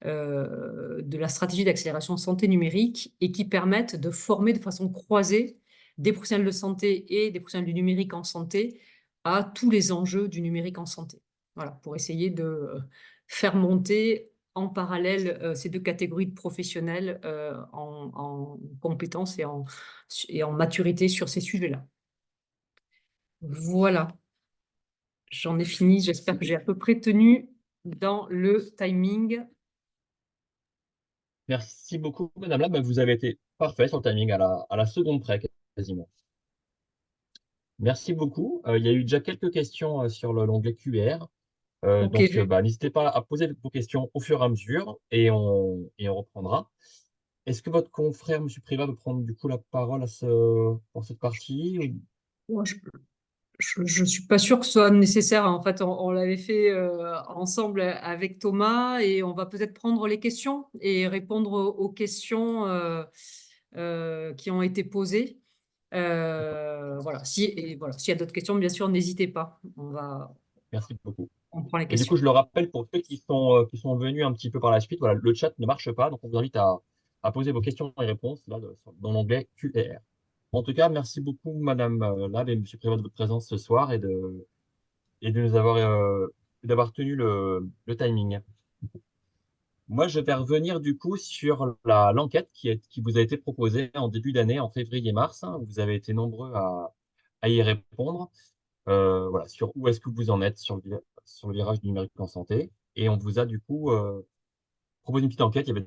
Speaker 3: de la stratégie d'accélération santé numérique et qui permettent de former de façon croisée des professionnels de santé et des professionnels du numérique en santé à tous les enjeux du numérique en santé. Voilà, pour essayer de faire monter en parallèle ces 2 catégories de professionnels en compétences et en maturité sur ces sujets-là. Voilà, j'en ai fini. J'espère que j'ai à peu près tenu dans le timing.
Speaker 1: Merci beaucoup, Madame là. Vous avez été parfait sur le timing à la seconde près, quasiment. Merci beaucoup. Il y a eu déjà quelques questions sur l'onglet QR.
Speaker 3: Ok,
Speaker 1: Donc, n'hésitez pas à poser vos questions au fur et à mesure et on reprendra. Est-ce que votre confrère, M. Privat, veut prendre du coup la parole pour cette partie
Speaker 3: moi, je suis pas sûre que ce soit nécessaire. En fait, on l'avait fait ensemble avec Thomas et on va peut-être prendre les questions et répondre aux questions qui ont été posées. Voilà. Voilà. S'il y a d'autres questions, bien sûr, n'hésitez pas.
Speaker 1: Merci beaucoup.
Speaker 3: On prend les
Speaker 1: Et du coup,
Speaker 3: questions.
Speaker 1: je le rappelle pour ceux qui sont venus un petit peu par la suite, voilà, le chat ne marche pas, donc on vous invite à poser vos questions et réponses là, dans l'onglet QR. En tout cas, merci beaucoup, Madame Lab et Monsieur Prévost, de votre présence ce soir et de nous d'avoir tenu le timing. Moi, je vais revenir du coup sur l'enquête qui vous a été proposée en début d'année, en février-mars. Vous avez été nombreux à y répondre. Voilà, sur où est-ce que vous en êtes sur le virage du numérique en santé. Et on vous a du coup proposé une petite enquête. Il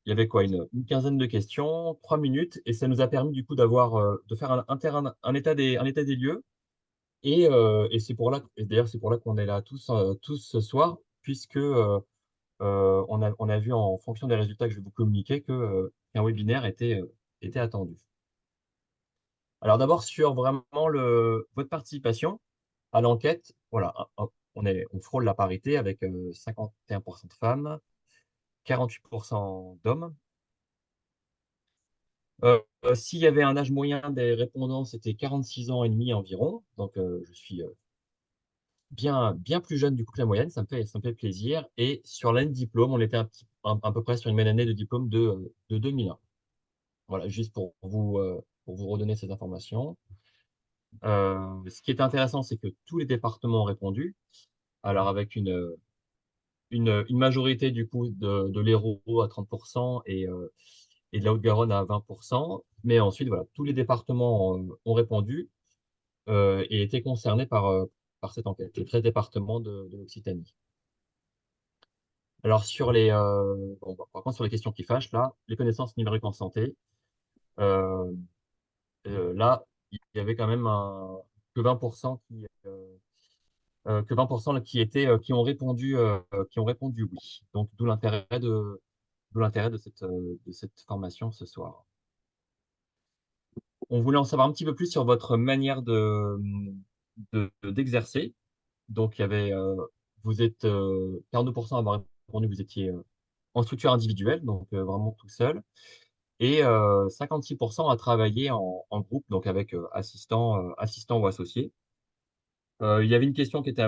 Speaker 1: y avait quoi, une quinzaine de questions, 3 minutes, et ça nous a permis du coup de faire un état des lieux. Et et d'ailleurs c'est pour là qu'on est là tous ce soir, puisque on a vu en fonction des résultats que je vais vous communiquer qu'un webinaire était attendu. Alors d'abord sur vraiment votre participation à l'enquête, voilà, on frôle la parité avec 51% de femmes, 48% d'hommes. S'il y avait un âge moyen des répondants, c'était 46 ans et demi environ. Donc je suis bien plus jeune du coup que la moyenne, ça me fait plaisir. Et sur l'année de diplôme, on était à peu près sur une même année de diplôme de 2001. Voilà, juste pour vous redonner ces informations. Ce qui est intéressant, c'est que tous les départements ont répondu. Alors avec une majorité du coup de l'Hérault à 30% et de la Haute-Garonne à 20%. Mais ensuite, voilà, tous les départements ont répondu et étaient concernés par cette enquête, les 13 départements de l'Occitanie. Alors par contre, sur les questions qui fâchent, là, les connaissances numériques en santé, euh, là, il y avait quand même que 20% qui ont répondu oui. Donc, d'où l'intérêt de cette formation ce soir. On voulait en savoir un petit peu plus sur votre manière d'exercer. Donc, vous êtes 42% à avoir répondu, vous étiez en structure individuelle, donc vraiment tout seul. Et 56% à travailler en groupe, donc avec assistant ou associé. Il y avait une question qui était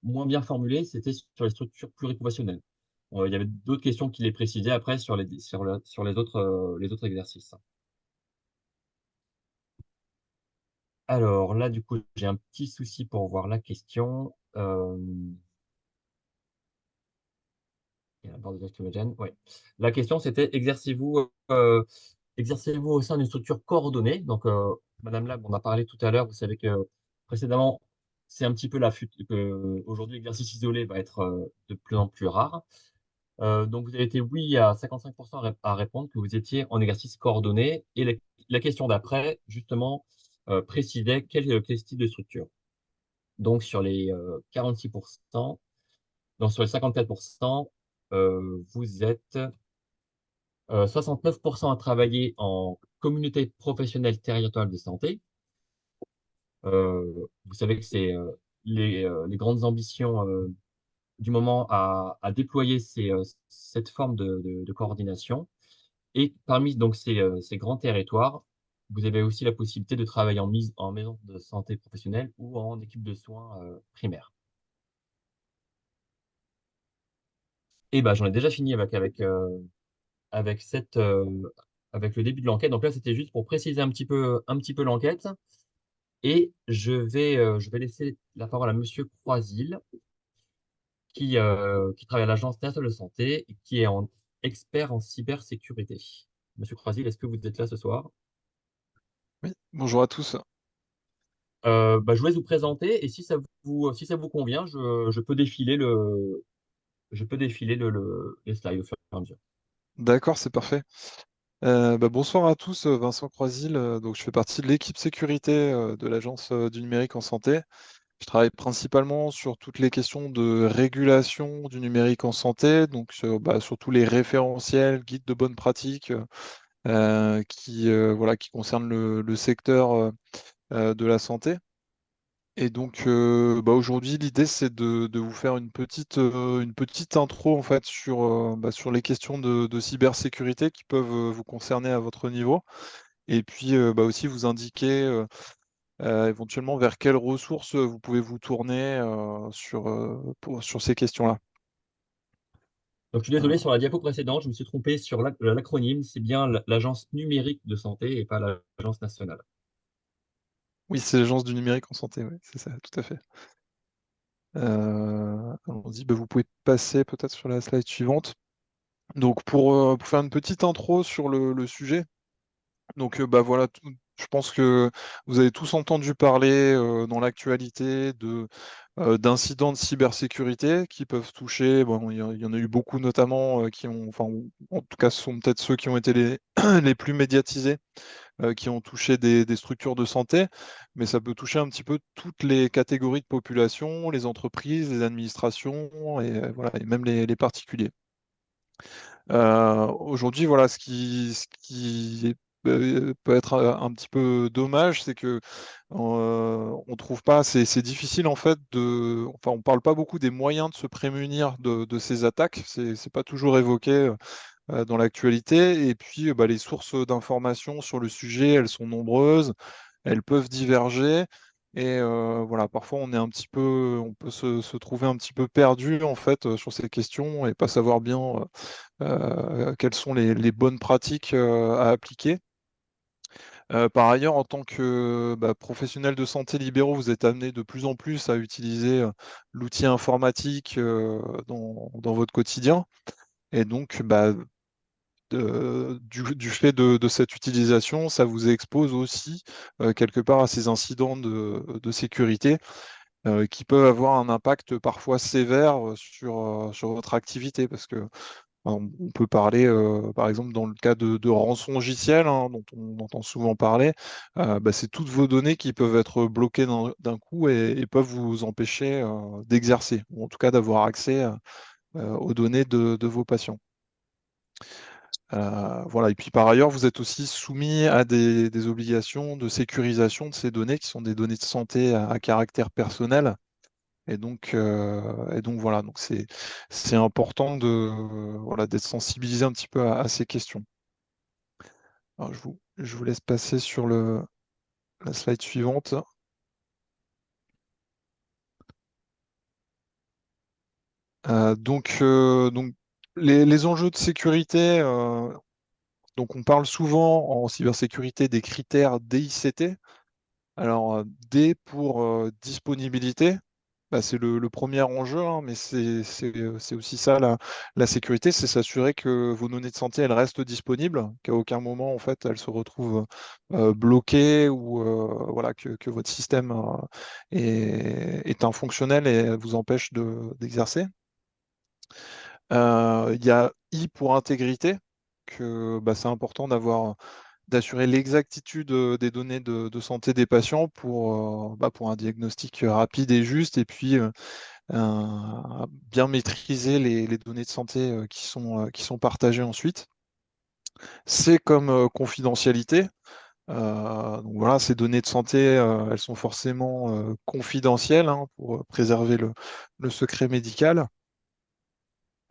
Speaker 1: moins bien formulée, c'était sur les structures pluriprofessionnelles. Il y avait d'autres questions qui les précisaient après sur les autres exercices. Alors là, du coup, j'ai un petit souci pour voir la question. Et la barre de lacrymogène, ouais. La question, c'était exercez-vous au sein d'une structure coordonnée? Donc, Madame Lab, on a parlé tout à l'heure, vous savez que précédemment, c'est un petit peu aujourd'hui, l'exercice isolé va être de plus en plus rare. Donc, vous avez été oui à 55% à répondre que vous étiez en exercice coordonné. Et la question d'après, justement, précisait quel style de structure. Donc, sur les 46%, donc sur les 54%, vous êtes 69% à travailler en communauté professionnelle territoriale de santé. Vous savez que c'est les grandes ambitions du moment à déployer cette forme de coordination. Et parmi donc ces grands territoires, vous avez aussi la possibilité de travailler en maison de santé professionnelle ou en équipe de soins primaire. Et ben, j'en ai déjà fini avec avec le début de l'enquête. Donc là, c'était juste pour préciser un petit peu l'enquête. Et je vais laisser la parole à Monsieur Croisil, qui travaille à l'Agence nationale de santé et qui est expert en cybersécurité. Monsieur Croisil, est-ce que vous êtes là ce soir?
Speaker 7: Oui, bonjour à tous.
Speaker 1: Bah, je vous laisse vous présenter et si ça vous convient, je peux défiler les slides au fur et à mesure.
Speaker 7: D'accord, c'est parfait. Bonsoir à tous, Vincent Croisil. Donc, je fais partie de l'équipe sécurité de l'Agence du numérique en santé. Je travaille principalement sur toutes les questions de régulation du numérique en santé, donc sur tous les référentiels, guides de bonne pratique qui concernent le secteur de la santé. Et donc, aujourd'hui, l'idée, c'est de vous faire une petite intro en fait sur les questions de cybersécurité qui peuvent vous concerner à votre niveau, et puis aussi vous indiquer éventuellement vers quelles ressources vous pouvez vous tourner sur ces questions-là.
Speaker 1: Donc, je suis désolé, sur la diapo précédente, je me suis trompé sur l'acronyme. C'est bien l'Agence numérique de santé et pas l'Agence nationale.
Speaker 7: Oui, c'est l'Agence du numérique en santé, oui, c'est ça, tout à fait. Allons-y, vous pouvez passer peut-être sur la slide suivante. Donc, pour faire une petite intro sur le sujet. Donc voilà, je pense que vous avez tous entendu parler dans l'actualité d'incidents de cybersécurité qui peuvent toucher, bon, il y en a eu beaucoup notamment qui ont, enfin, en tout cas ce sont peut-être ceux qui ont été les, les plus médiatisés, qui ont touché des structures de santé, mais ça peut toucher un petit peu toutes les catégories de population, les entreprises, les administrations et même les particuliers. Aujourd'hui, voilà, peut être un petit peu dommage, c'est que on trouve pas, c'est difficile en fait enfin, on parle pas beaucoup des moyens de se prémunir de ces attaques. C'est pas toujours évoqué dans l'actualité. Et puis, les sources d'informations sur le sujet, elles sont nombreuses, elles peuvent diverger. Et voilà, parfois on peut se trouver un petit peu perdu en fait sur ces questions et pas savoir bien quelles sont les bonnes pratiques à appliquer. Par ailleurs, en tant que professionnel de santé libéraux, vous êtes amené de plus en plus à utiliser l'outil informatique dans votre quotidien. Et donc, du fait de cette utilisation, ça vous expose aussi quelque part à ces incidents de sécurité qui peuvent avoir un impact parfois sévère sur votre activité. Parce que on peut parler, par exemple, dans le cas de rançongiciel, hein, dont on entend souvent parler, c'est toutes vos données qui peuvent être bloquées d'un coup et peuvent vous empêcher d'exercer, ou en tout cas d'avoir accès aux données de vos patients. Voilà. Et puis par ailleurs, vous êtes aussi soumis à des obligations de sécurisation de ces données qui sont des données de santé à caractère personnel. Et donc voilà, donc c'est important voilà, d'être sensibilisé un petit peu à ces questions. Alors, je vous laisse passer sur la slide suivante. Donc les enjeux de sécurité, donc on parle souvent en cybersécurité des critères DICT. Alors D pour disponibilité, bah, c'est le premier enjeu, hein, mais c'est aussi ça la sécurité, c'est s'assurer que vos données de santé elles restent disponibles, qu'à aucun moment en fait elles se retrouvent bloquées ou voilà que votre système est infonctionnel et vous empêche d'exercer. Il y a I pour intégrité, que bah, c'est important d'assurer l'exactitude des données de santé des patients pour un diagnostic rapide et juste, et puis bien maîtriser les données de santé qui sont partagées ensuite. C'est comme confidentialité. Donc voilà, ces données de santé, elles sont forcément confidentielles, hein, pour préserver le secret médical.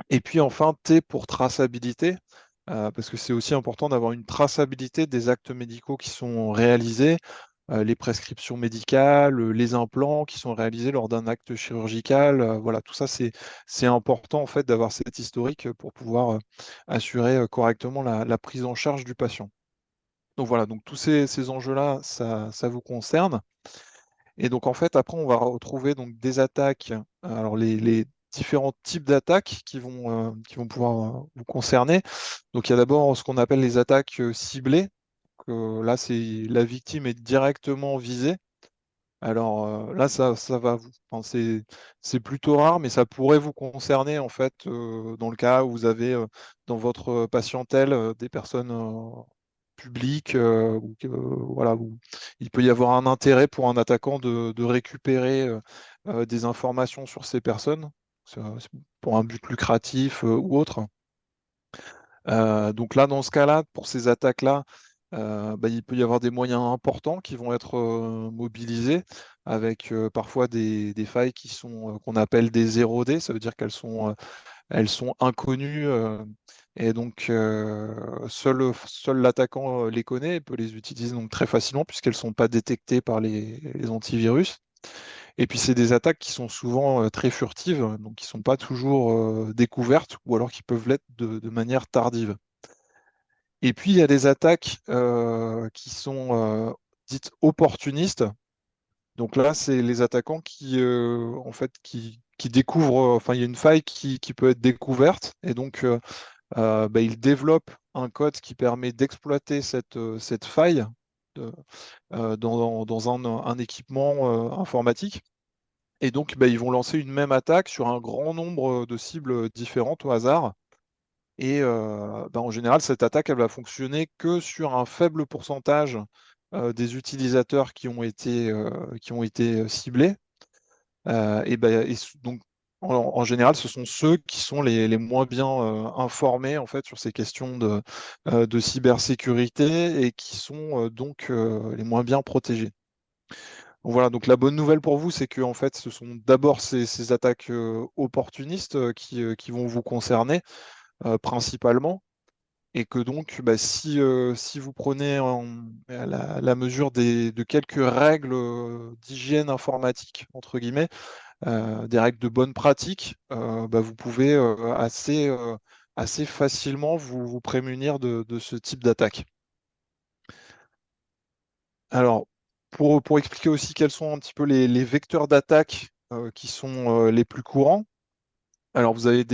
Speaker 7: Et puis enfin, T pour traçabilité, parce que c'est aussi important d'avoir une traçabilité des actes médicaux qui sont réalisés, les prescriptions médicales, les implants qui sont réalisés lors d'un acte chirurgical. Voilà, tout ça, c'est important en fait d'avoir cet historique pour pouvoir assurer correctement la prise en charge du patient. Donc voilà, donc tous ces enjeux-là, ça vous concerne. Et donc en fait, après, on va retrouver donc des attaques, alors les différents types d'attaques qui vont pouvoir vous concerner. Donc il y a d'abord ce qu'on appelle les attaques ciblées. Là, c'est la victime est directement visée. Alors là, ça va vous. Enfin, c'est plutôt rare, mais ça pourrait vous concerner en fait dans le cas où vous avez dans votre patientèle des personnes publiques voilà, où il peut y avoir un intérêt pour un attaquant de récupérer des informations sur ces personnes pour un but lucratif ou autre. Donc là, dans ce cas-là, pour ces attaques-là, bah, il peut y avoir des moyens importants qui vont être mobilisés avec parfois des failles qu'on appelle des 0D, ça veut dire elles sont inconnues et donc seul l'attaquant les connaît et peut les utiliser donc très facilement puisqu'elles ne sont pas détectées par les antivirus. Et puis c'est des attaques qui sont souvent très furtives, donc qui ne sont pas toujours découvertes ou alors qui peuvent l'être de manière tardive. Et puis, il y a des attaques qui sont dites opportunistes. Donc là, c'est les attaquants en fait, qui découvrent, enfin, il y a une faille qui peut être découverte, et donc bah, ils développent un code qui permet d'exploiter cette faille dans un équipement informatique. Et donc, bah, ils vont lancer une même attaque sur un grand nombre de cibles différentes au hasard. Et bah, en général, cette attaque, elle va fonctionner que sur un faible pourcentage des utilisateurs qui ont été ciblés. Donc, en général, ce sont ceux qui sont les moins bien informés en fait, sur ces questions de cybersécurité et qui sont donc les moins bien protégés. Donc voilà, donc la bonne nouvelle pour vous, c'est que en fait, ce sont d'abord ces attaques opportunistes qui vont vous concerner principalement. Et que donc, bah, si vous prenez la mesure de quelques règles d'hygiène informatique, entre guillemets, des règles de bonne pratique, bah, vous pouvez assez facilement vous prémunir de ce type d'attaque. Alors, pour expliquer aussi quels sont un petit peu les vecteurs d'attaque qui sont les plus courants, alors vous avez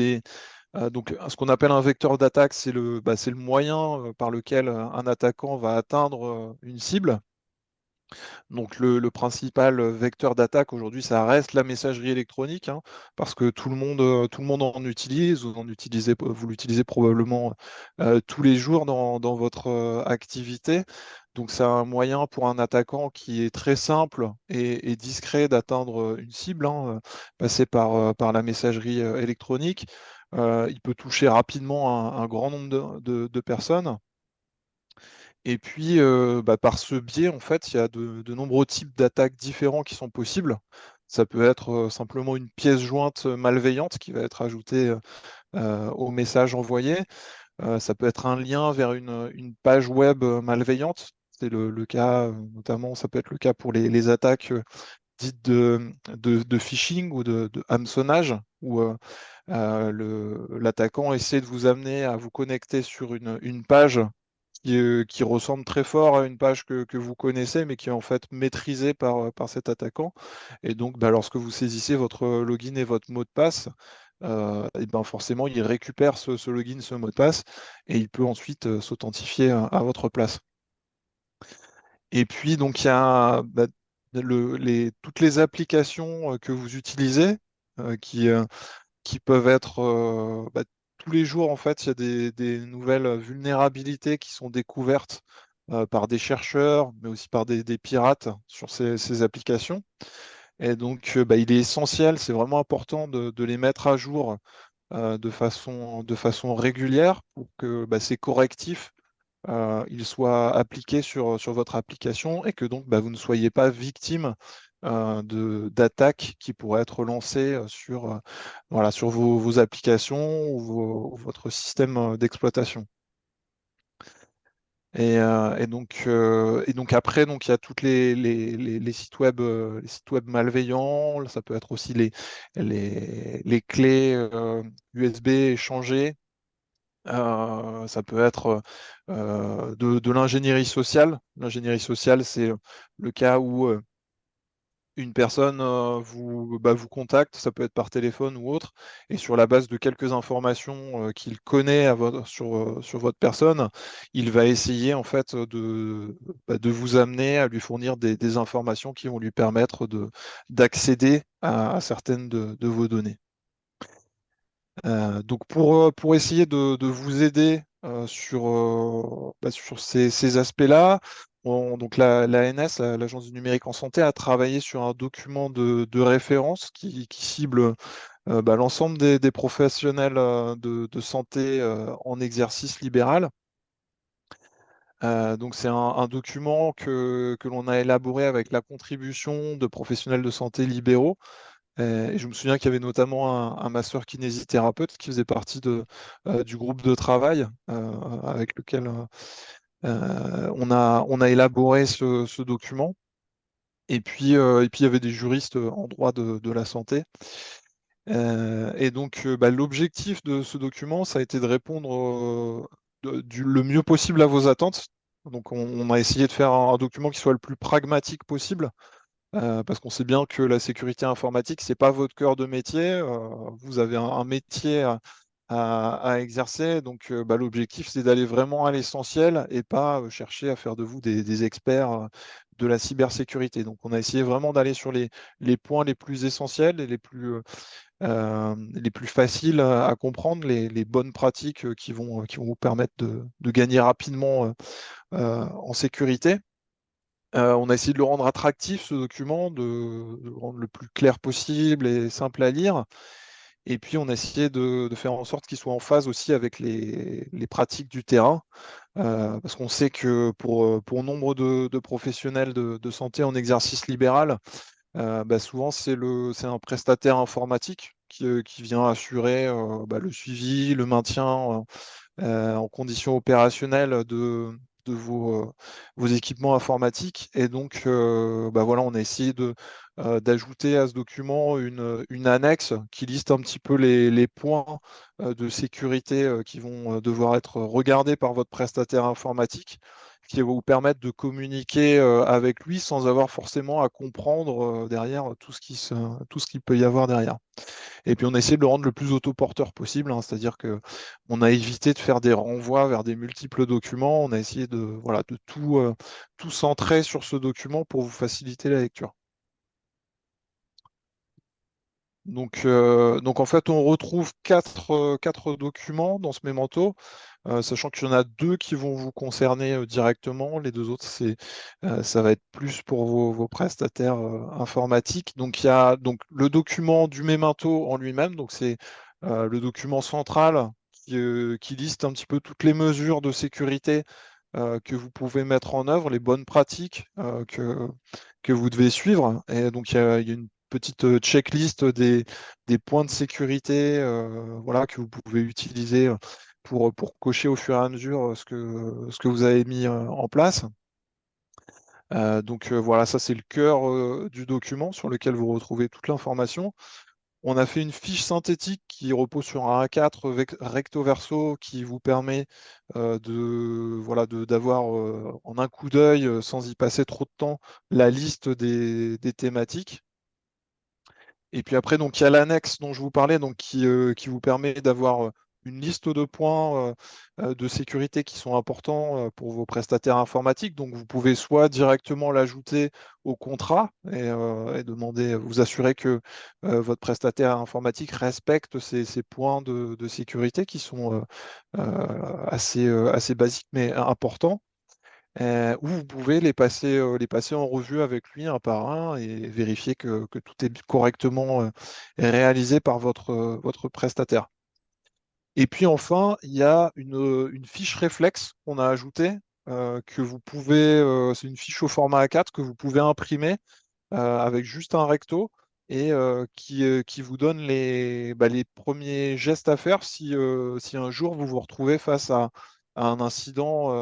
Speaker 7: donc, ce qu'on appelle un vecteur d'attaque, c'est le moyen par lequel un attaquant va atteindre une cible. Donc, le principal vecteur d'attaque aujourd'hui, ça reste la messagerie électronique, hein, parce que tout le monde en utilise. Vous l'utilisez probablement tous les jours dans votre activité. Donc, c'est un moyen pour un attaquant qui est très simple et discret d'atteindre une cible, hein, passer par la messagerie électronique. Il peut toucher rapidement un grand nombre de personnes. Et puis, bah, par ce biais, en fait, il y a de nombreux types d'attaques différents qui sont possibles. Ça peut être simplement une pièce jointe malveillante qui va être ajoutée au message envoyé. Ça peut être un lien vers une page web malveillante. C'est le cas, notamment, ça peut être le cas pour les attaques dites de phishing ou de hameçonnage, où l'attaquant essaie de vous amener à vous connecter sur une page qui ressemble très fort à une page que vous connaissez, mais qui est en fait maîtrisée par cet attaquant. Et donc, bah, lorsque vous saisissez votre login et votre mot de passe, et ben forcément, il récupère ce login, ce mot de passe, et il peut ensuite s'authentifier à votre place. Et puis, donc, il y a bah, toutes les applications que vous utilisez qui peuvent être bah, tous les jours, en fait, il y a des nouvelles vulnérabilités qui sont découvertes par des chercheurs, mais aussi par des pirates sur ces applications. Et donc, bah, il est essentiel, c'est vraiment important de les mettre à jour de façon régulière pour que bah, ces correctifs ils soient appliqués sur votre application et que donc bah, vous ne soyez pas victime d'attaques qui pourraient être lancées voilà, sur vos applications ou votre système d'exploitation. Et donc après, donc, il y a toutes les sites web malveillants. Ça peut être aussi les clés USB échangées. Ça peut être de l'ingénierie sociale. L'ingénierie sociale, c'est le cas où une personne vous contacte, ça peut être par téléphone ou autre, et sur la base de quelques informations qu'il connaît sur votre personne, il va essayer en fait de vous amener à lui fournir des informations qui vont lui permettre d'accéder à certaines de vos données. Donc pour essayer de vous aider sur ces aspects-là, donc l'ANS, l'Agence du numérique en santé, a travaillé sur un document de référence qui cible bah, l'ensemble des professionnels de santé en exercice libéral. Donc c'est un document que l'on a élaboré avec la contribution de professionnels de santé libéraux. Et je me souviens qu'il y avait notamment un masseur kinésithérapeute qui faisait partie du groupe de travail avec lequel on a élaboré ce document. Et puis, il y avait des juristes en droit de la santé. Et donc, bah, l'objectif de ce document, ça a été de répondre le mieux possible à vos attentes. Donc, on a essayé de faire un document qui soit le plus pragmatique possible. Parce qu'on sait bien que la sécurité informatique, c'est pas votre cœur de métier. Vous avez un métier à exercer. Donc, bah, l'objectif, c'est d'aller vraiment à l'essentiel et pas chercher à faire de vous des experts de la cybersécurité. Donc, on a essayé vraiment d'aller sur les points les plus essentiels et les plus faciles à comprendre, les bonnes pratiques qui vont vous permettre de gagner rapidement en sécurité. On a essayé de le rendre attractif, ce document, de le rendre le plus clair possible et simple à lire. Et puis, on a essayé de faire en sorte qu'il soit en phase aussi avec les pratiques du terrain, parce qu'on sait que pour nombre de professionnels de santé en exercice libéral, bah, souvent, c'est un prestataire informatique qui vient assurer bah, le suivi, le maintien en conditions opérationnelles de vos équipements informatiques. Et donc, bah voilà, on a essayé d'ajouter à ce document une annexe qui liste un petit peu les points de sécurité qui vont devoir être regardés par votre prestataire informatique, qui va vous permettre de communiquer avec lui sans avoir forcément à comprendre derrière tout ce qu'il peut y avoir derrière. Et puis on a essayé de le rendre le plus autoporteur possible, hein, c'est-à-dire que on a évité de faire des renvois vers des multiples documents. On a essayé voilà, de tout centrer sur ce document pour vous faciliter la lecture. Donc en fait, on retrouve quatre documents dans ce mémento, sachant qu'il y en a deux qui vont vous concerner directement. Les deux autres, ça va être plus pour vos prestataires informatiques. Donc il y a donc le document du mémento en lui-même. Donc c'est le document central qui liste un petit peu toutes les mesures de sécurité que vous pouvez mettre en œuvre, les bonnes pratiques que vous devez suivre. Et donc il y a une petite checklist des points de sécurité voilà, que vous pouvez utiliser pour cocher au fur et à mesure ce que vous avez mis en place. Donc voilà, ça c'est le cœur du document sur lequel vous retrouvez toute l'information. On a fait une fiche synthétique qui repose sur un A4 recto verso qui vous permet voilà, d'avoir en un coup d'œil, sans y passer trop de temps, la liste des thématiques. Et puis après, donc, il y a l'annexe dont je vous parlais, donc, qui vous permet d'avoir une liste de points de sécurité qui sont importants pour vos prestataires informatiques. Donc, vous pouvez soit directement l'ajouter au contrat et demander, vous assurer que votre prestataire informatique respecte ces points de sécurité qui sont assez basiques mais importants. Ou vous pouvez les passer en revue avec lui un par un et vérifier que tout est correctement réalisé par votre prestataire. Et puis enfin, il y a une fiche réflexe qu'on a ajoutée, que vous pouvez, c'est une fiche au format A4 que vous pouvez imprimer avec juste un recto et qui vous donne les premiers gestes à faire si un jour vous vous retrouvez face à un incident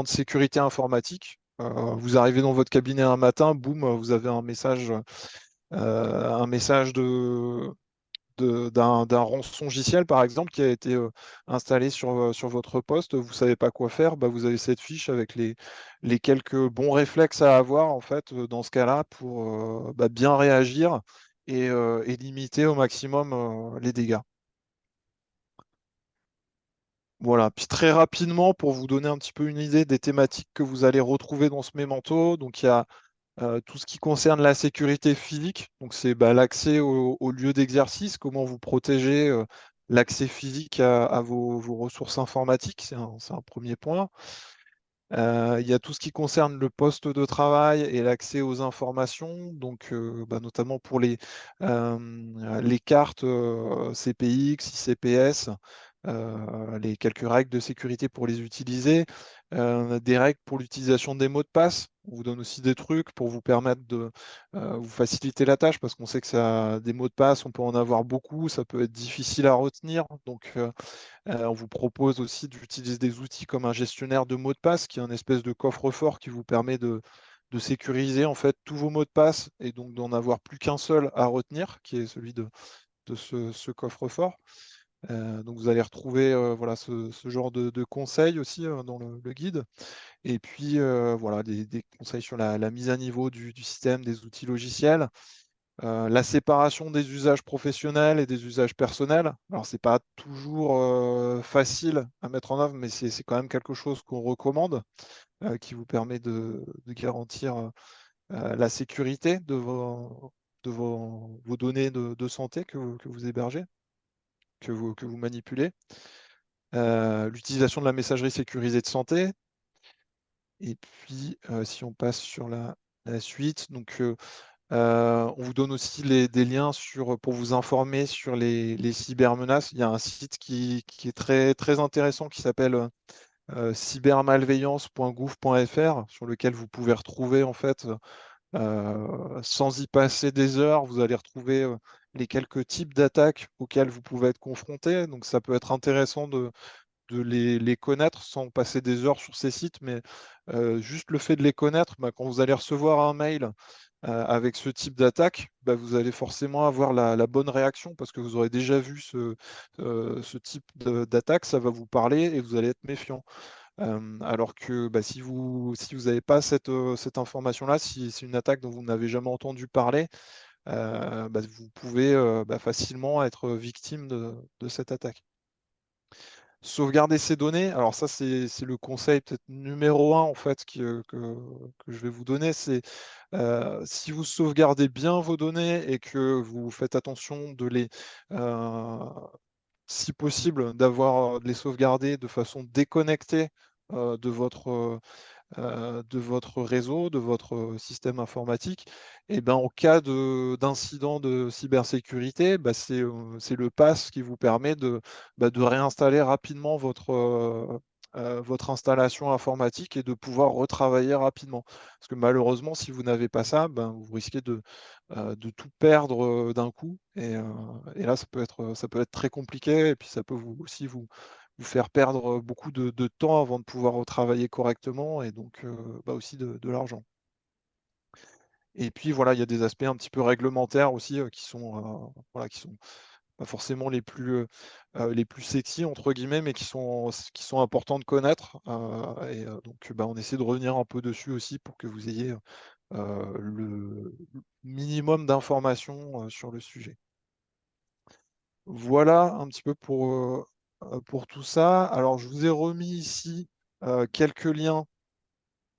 Speaker 7: de sécurité informatique. Vous arrivez dans votre cabinet un matin, boum, vous avez un message d'un rançongiciel, par exemple, qui a été installé sur votre poste, vous ne savez pas quoi faire, bah, vous avez cette fiche avec les quelques bons réflexes à avoir, en fait, dans ce cas-là, pour bah, bien réagir et limiter au maximum les dégâts. Voilà, puis très rapidement, pour vous donner un petit peu une idée des thématiques que vous allez retrouver dans ce mémento, donc il y a tout ce qui concerne la sécurité physique, donc c'est bah, l'accès au lieu d'exercice, comment vous protégez l'accès physique à vos ressources informatiques, c'est un premier point. Il y a tout ce qui concerne le poste de travail et l'accès aux informations, donc bah, notamment pour les cartes CPX, ICPS, les quelques règles de sécurité pour les utiliser, des règles pour l'utilisation des mots de passe. On vous donne aussi des trucs pour vous permettre de vous faciliter la tâche, parce qu'on sait que des mots de passe, on peut en avoir beaucoup, ça peut être difficile à retenir. Donc on vous propose aussi d'utiliser des outils comme un gestionnaire de mots de passe, qui est un espèce de coffre-fort qui vous permet de sécuriser en fait tous vos mots de passe et donc d'en avoir plus qu'un seul à retenir, qui est celui de ce coffre-fort. Donc vous allez retrouver voilà, ce genre de conseils aussi dans le guide. Et puis voilà, des conseils sur la mise à niveau du système, des outils logiciels. La séparation des usages professionnels et des usages personnels. Alors, c'est pas toujours facile à mettre en œuvre, mais c'est quand même quelque chose qu'on recommande, qui vous permet de garantir la sécurité de vos données de santé que vous hébergez, que vous manipulez. L'utilisation de la messagerie sécurisée de santé. Et puis, si on passe sur la suite, donc on vous donne aussi des liens pour vous informer sur les cybermenaces. Il y a un site qui est très, très intéressant qui s'appelle cybermalveillance.gouv.fr, sur lequel vous pouvez retrouver, en fait, sans y passer des heures, vous allez retrouver les quelques types d'attaques auxquelles vous pouvez être confronté. Donc ça peut être intéressant de les connaître sans passer des heures sur ces sites, mais juste le fait de les connaître, bah, quand vous allez recevoir un mail avec ce type d'attaque, bah, vous allez forcément avoir la bonne réaction, parce que vous aurez déjà vu ce type d'attaque, ça va vous parler et vous allez être méfiant. Alors que bah, si vous n'avez pas cette information-là, si c'est une attaque dont vous n'avez jamais entendu parler, bah, vous pouvez bah, facilement être victime de cette attaque. Sauvegarder ces données, alors ça c'est le conseil peut-être numéro 1 en fait que je vais vous donner, c'est si vous sauvegardez bien vos données et que vous faites attention si possible, de les sauvegarder de façon déconnectée de votre réseau, de votre système informatique, et ben, en cas d'incident de cybersécurité, bah, c'est le pass qui vous permet de réinstaller rapidement votre installation informatique et de pouvoir retravailler rapidement. Parce que malheureusement, si vous n'avez pas ça, ben, vous risquez de tout perdre d'un coup. Et là, ça peut être très compliqué. Et puis, ça peut aussi vous faire perdre beaucoup de temps avant de pouvoir retravailler correctement et donc bah, aussi de l'argent. Et puis voilà, il y a des aspects un petit peu réglementaires aussi voilà, qui sont pas forcément les plus sexy entre guillemets, mais qui sont importants de connaître. Donc bah, on essaie de revenir un peu dessus aussi pour que vous ayez le minimum d'informations sur le sujet. Voilà un petit peu pour tout ça. Alors je vous ai remis ici quelques liens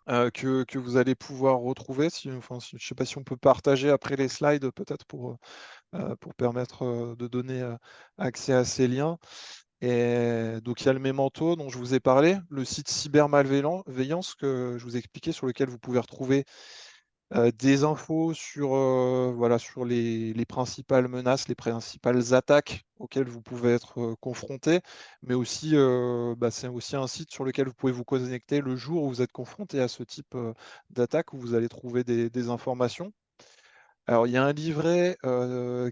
Speaker 7: que vous allez pouvoir retrouver. Enfin, je ne sais pas si on peut partager après les slides peut-être pour permettre de donner accès à ces liens. Et donc il y a le Memento dont je vous ai parlé, le site cybermalveillance que je vous ai expliqué, sur lequel vous pouvez retrouver des infos voilà, sur les principales menaces, les principales attaques auxquelles vous pouvez être confronté, mais aussi, bah, c'est aussi un site sur lequel vous pouvez vous connecter le jour où vous êtes confronté à ce type d'attaque, où vous allez trouver des informations. Alors, il y a un livret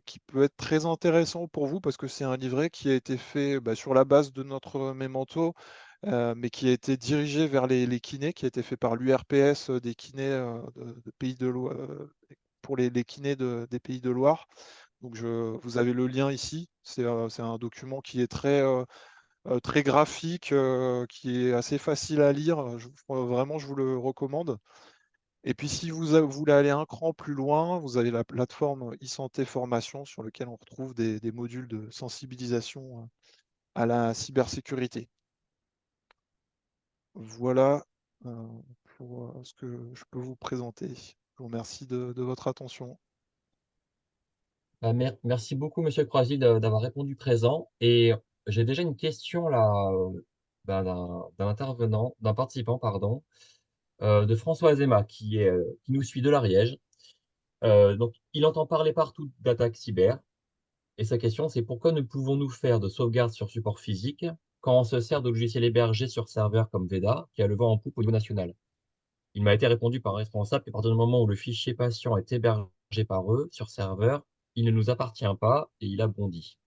Speaker 7: qui peut être très intéressant pour vous parce que c'est un livret qui a été fait bah, sur la base de notre Memento, mais qui a été dirigé vers les kinés, qui a été fait par l'URPS des kinés de Pays de Loire, pour les kinés des Pays de Loire. Donc, vous avez le lien ici. C'est un document qui est très graphique, qui est assez facile à lire. Vraiment, je vous le recommande. Et puis, si vous voulez aller un cran plus loin, vous avez la plateforme e-santé formation sur laquelle on retrouve des modules de sensibilisation à la cybersécurité. Voilà pour ce que je peux vous présenter. Je vous remercie de votre attention.
Speaker 1: Bah, merci beaucoup, Monsieur Croisi, d'avoir répondu présent. Et j'ai déjà une question là d'un intervenant, d'un participant, pardon, de François Azéma, qui nous suit de l'Ariège. Donc, il entend parler partout d'attaques cyber. Et sa question, c'est pourquoi ne pouvons-nous faire de sauvegarde sur support physique quand on se sert de logiciels hébergés sur serveur comme Veda, qui a le vent en poupe au niveau national? Il m'a été répondu par un responsable qu'à partir du moment où le fichier patient est hébergé par eux sur serveur, il ne nous appartient pas et il a bondi.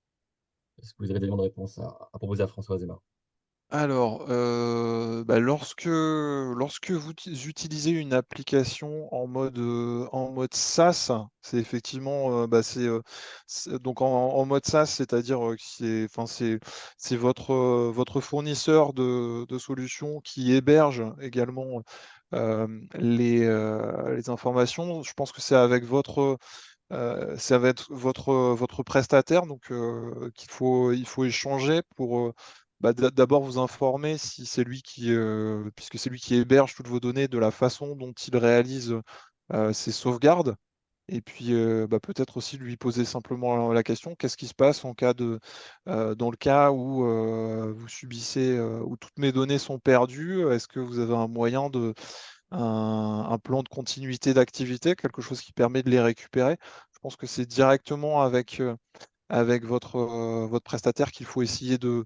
Speaker 1: Est-ce que vous avez des éléments de réponse à proposer à François Zema?
Speaker 7: Alors, bah, lorsque vous utilisez une application en mode SaaS, c'est effectivement, bah, donc en mode SaaS, c'est-à-dire, que c'est votre fournisseur de solutions qui héberge également, les informations. Je pense que c'est avec votre prestataire, donc il faut échanger pour bah, d'abord vous informer si c'est lui puisque c'est lui qui héberge toutes vos données, de la façon dont il réalise ses sauvegardes. Et puis bah, peut-être aussi lui poser simplement la question, qu'est-ce qui se passe dans le cas où vous subissez, où toutes mes données sont perdues, est-ce que vous avez un moyen un plan de continuité d'activité, quelque chose qui permet de les récupérer? Je pense que c'est directement avec votre prestataire qu'il faut essayer de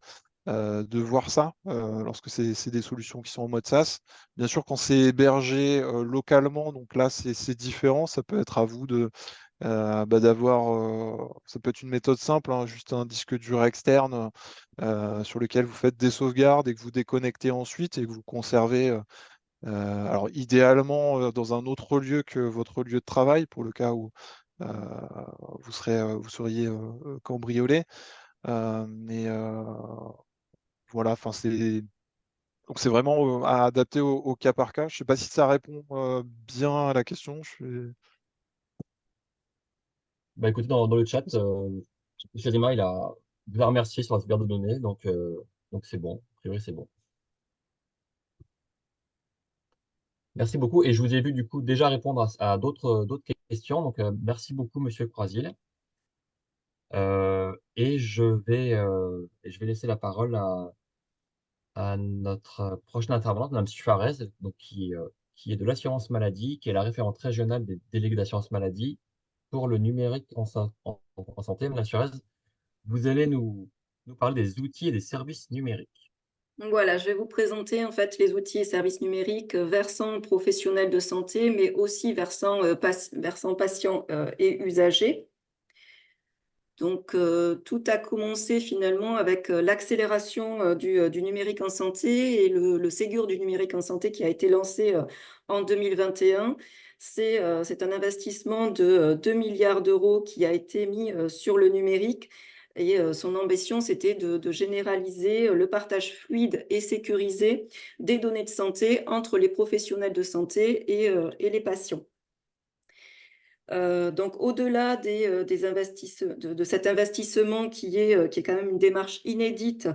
Speaker 7: voir ça lorsque c'est des solutions qui sont en mode SaaS. Bien sûr, quand c'est hébergé localement, donc là c'est différent. Ça peut être à vous bah, d'avoir, ça peut être une méthode simple, hein, juste un disque dur externe sur lequel vous faites des sauvegardes et que vous déconnectez ensuite et que vous conservez. Alors idéalement dans un autre lieu que votre lieu de travail, pour le cas où euh, vous seriez cambriolé. Mais voilà, enfin donc c'est vraiment à adapter au cas par cas. Je ne sais pas si ça répond bien à la question.
Speaker 1: Bah, écoutez, dans le chat, M. Zema, il vous a remercié sur la sauvegarde de données, donc c'est bon. A priori, c'est bon. Merci beaucoup. Et je vous ai vu du coup déjà répondre à d'autres questions. Donc, merci beaucoup, Monsieur Croisil. Et je vais laisser la parole à notre prochaine intervenante, Mme Suarez, donc, qui est de l'assurance maladie, qui est la référente régionale des délégués d'assurance maladie pour le numérique en santé. Mme Suarez, vous allez nous parler des outils et des services numériques.
Speaker 5: Voilà, je vais vous présenter en fait les outils et services numériques versant professionnels de santé, mais aussi versant patient et usager. Donc, tout a commencé finalement avec l'accélération du numérique en santé et le Ségur du numérique en santé qui a été lancé en 2021. C'est un investissement de 2 milliards d'euros qui a été mis sur le numérique et son ambition, c'était de généraliser le partage fluide et sécurisé des données de santé entre les professionnels de santé et les patients. Donc au-delà des de cet investissement qui est quand même une démarche inédite,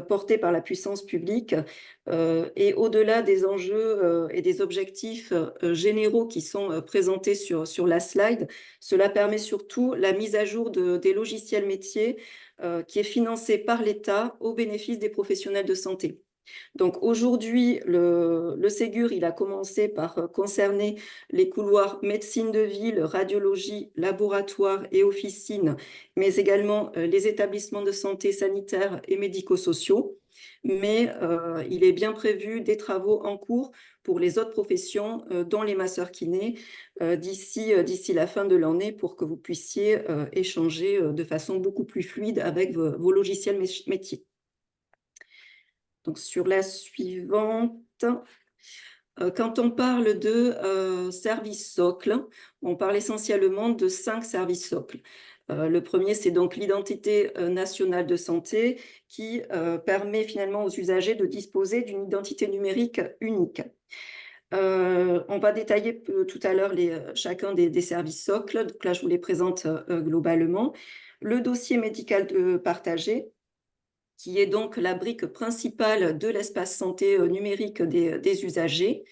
Speaker 5: portée par la puissance publique, et au-delà des enjeux, et des objectifs, généraux qui sont, présentés sur la slide, cela permet surtout la mise à jour des logiciels métiers, qui est financée par l'État au bénéfice des professionnels de santé. Donc aujourd'hui, le Ségur, il a commencé par concerner les couloirs médecine de ville, radiologie, laboratoire et officine, mais également les établissements de santé sanitaires et médico-sociaux. Mais il est bien prévu des travaux en cours pour les autres professions, dont les masseurs-kinés, d'ici la fin de l'année pour que vous puissiez échanger de façon beaucoup plus fluide avec vos logiciels métiers. Donc sur la suivante, quand on parle de services socles, on parle essentiellement de 5 services socles. Le premier, c'est donc l'identité nationale de santé qui permet finalement aux usagers de disposer d'une identité numérique unique. On va détailler tout à l'heure chacun des services socles. Donc là, je vous les présente globalement. Le dossier médical partagé, qui est donc la brique principale de l'espace santé numérique des usagers.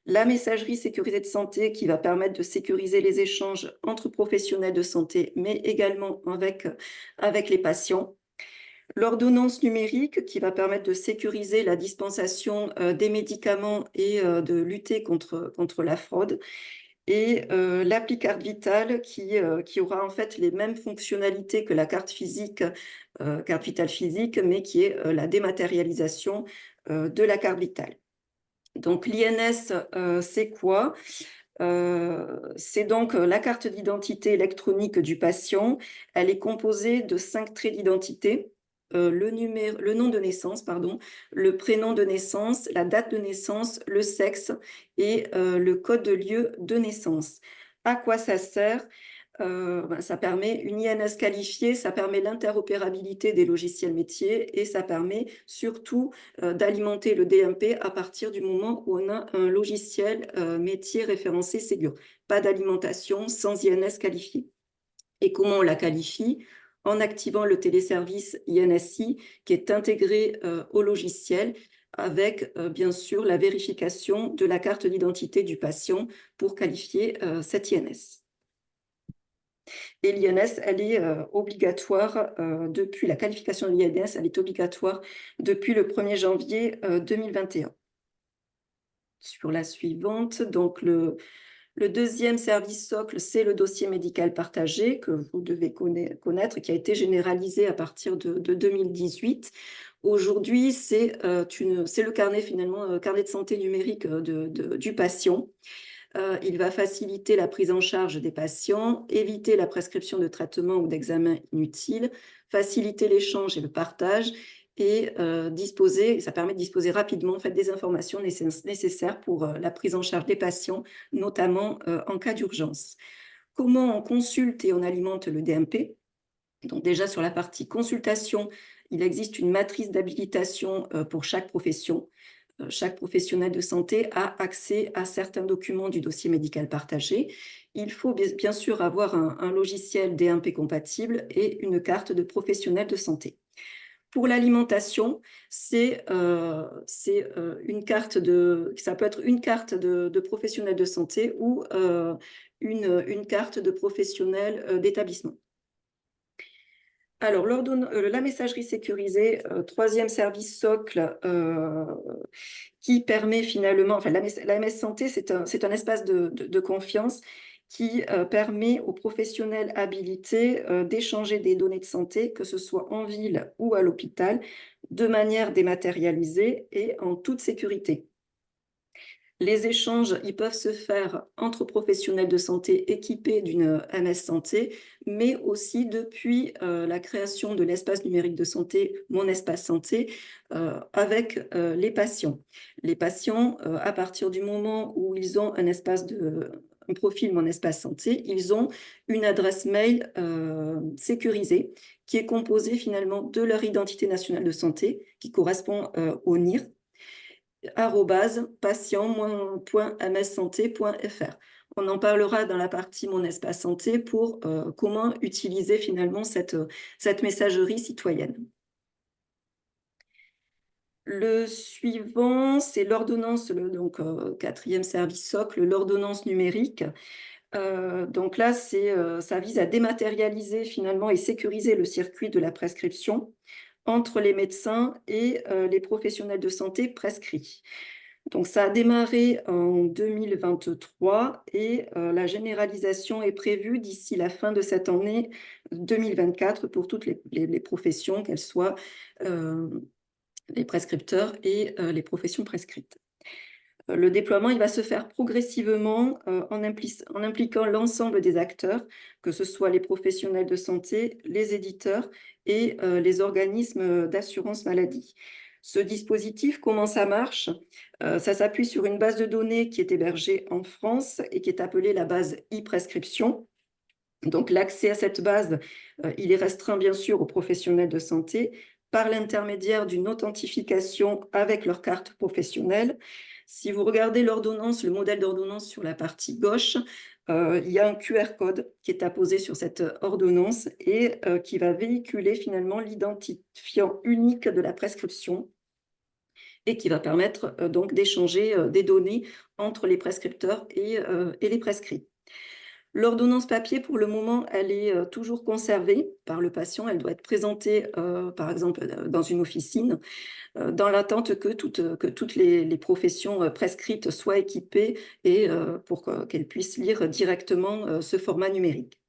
Speaker 5: La messagerie sécurité de santé qui va permettre de sécuriser les échanges entre professionnels de santé, mais également avec les patients. L'ordonnance numérique qui va permettre de sécuriser la dispensation des médicaments et de lutter contre la fraude. Et l'appli carte vitale qui aura en fait les mêmes fonctionnalités que la carte vitale physique, mais qui est la dématérialisation de la carte vitale. Donc l'INS, c'est quoi? C'est donc la carte d'identité électronique du patient. Elle est composée de 5 traits d'identité. Le nom de naissance, pardon, le prénom de naissance, la date de naissance, le sexe et le code de lieu de naissance. À quoi ça sert? Ça permet une INS qualifiée, ça permet l'interopérabilité des logiciels métiers et ça permet surtout d'alimenter le DMP à partir du moment où on a un logiciel métier référencé Ségur. Pas d'alimentation sans INS qualifié. Et comment on la qualifie? En activant le téléservice INSI qui est intégré au logiciel avec bien sûr la vérification de la carte d'identité du patient pour qualifier cette INS. Et l'INS, elle est obligatoire depuis la qualification de l'INS, elle est obligatoire depuis le 1er janvier 2021. Sur la suivante, donc le deuxième service socle, c'est le dossier médical partagé que vous devez connaître, qui a été généralisé à partir de 2018. Aujourd'hui, c'est le carnet finalement, carnet de santé numérique du patient. Il va faciliter la prise en charge des patients, éviter la prescription de traitements ou d'examens inutiles, faciliter l'échange et le partage et ça permet de disposer rapidement en fait, des informations nécessaires pour la prise en charge des patients, notamment en cas d'urgence. Comment on consulte et on alimente le DMP? Donc déjà sur la partie consultation, il existe une matrice d'habilitation pour chaque profession. Chaque professionnel de santé a accès à certains documents du dossier médical partagé. Il faut bien sûr avoir un logiciel DMP compatible et une carte de professionnel de santé. Pour l'alimentation, c'est une carte ça peut être une carte de professionnel de santé ou une carte de professionnel d'établissement. Alors, la messagerie sécurisée, troisième service socle qui permet finalement, enfin la MS Santé, c'est un espace de confiance qui permet aux professionnels habilités d'échanger des données de santé, que ce soit en ville ou à l'hôpital, de manière dématérialisée et en toute sécurité. Les échanges, ils peuvent se faire entre professionnels de santé équipés d'une MS Santé, mais aussi depuis la création de l'espace numérique de santé, Mon Espace Santé, avec les patients. Les patients, à partir du moment où ils ont un profil Mon Espace Santé, ils ont une adresse mail sécurisée qui est composée finalement de leur identité nationale de santé, qui correspond au NIR, patient-mssanté.fr. On en parlera dans la partie Mon Espace Santé pour comment utiliser finalement cette messagerie citoyenne. Le suivant, c'est l'ordonnance, donc quatrième service socle, l'ordonnance numérique. Donc là, ça vise à dématérialiser finalement et sécuriser le circuit de la prescription entre les médecins et les professionnels de santé prescrits. Donc ça a démarré en 2023 et la généralisation est prévue d'ici la fin de cette année 2024 pour toutes les professions, qu'elles soient les prescripteurs et les professions prescrites. Le déploiement, il va se faire progressivement en impliquant l'ensemble des acteurs, que ce soit les professionnels de santé, les éditeurs et les organismes d'assurance maladie. Ce dispositif, comment ça marche? Ça s'appuie sur une base de données qui est hébergée en France et qui est appelée la base e-prescription. Donc l'accès à cette base, il est restreint bien sûr aux professionnels de santé par l'intermédiaire d'une authentification avec leur carte professionnelle. Si vous regardez l'ordonnance, le modèle d'ordonnance sur la partie gauche, il y a un QR code qui est apposé sur cette ordonnance et qui va véhiculer finalement l'identifiant unique de la prescription et qui va permettre donc d'échanger des données entre les prescripteurs et les prescrits. L'ordonnance papier, pour le moment, elle est toujours conservée par le patient. Elle doit être présentée, par exemple, dans une officine, dans l'attente que toutes les professions prescrites soient équipées et pour qu'elles puissent lire directement ce format numérique.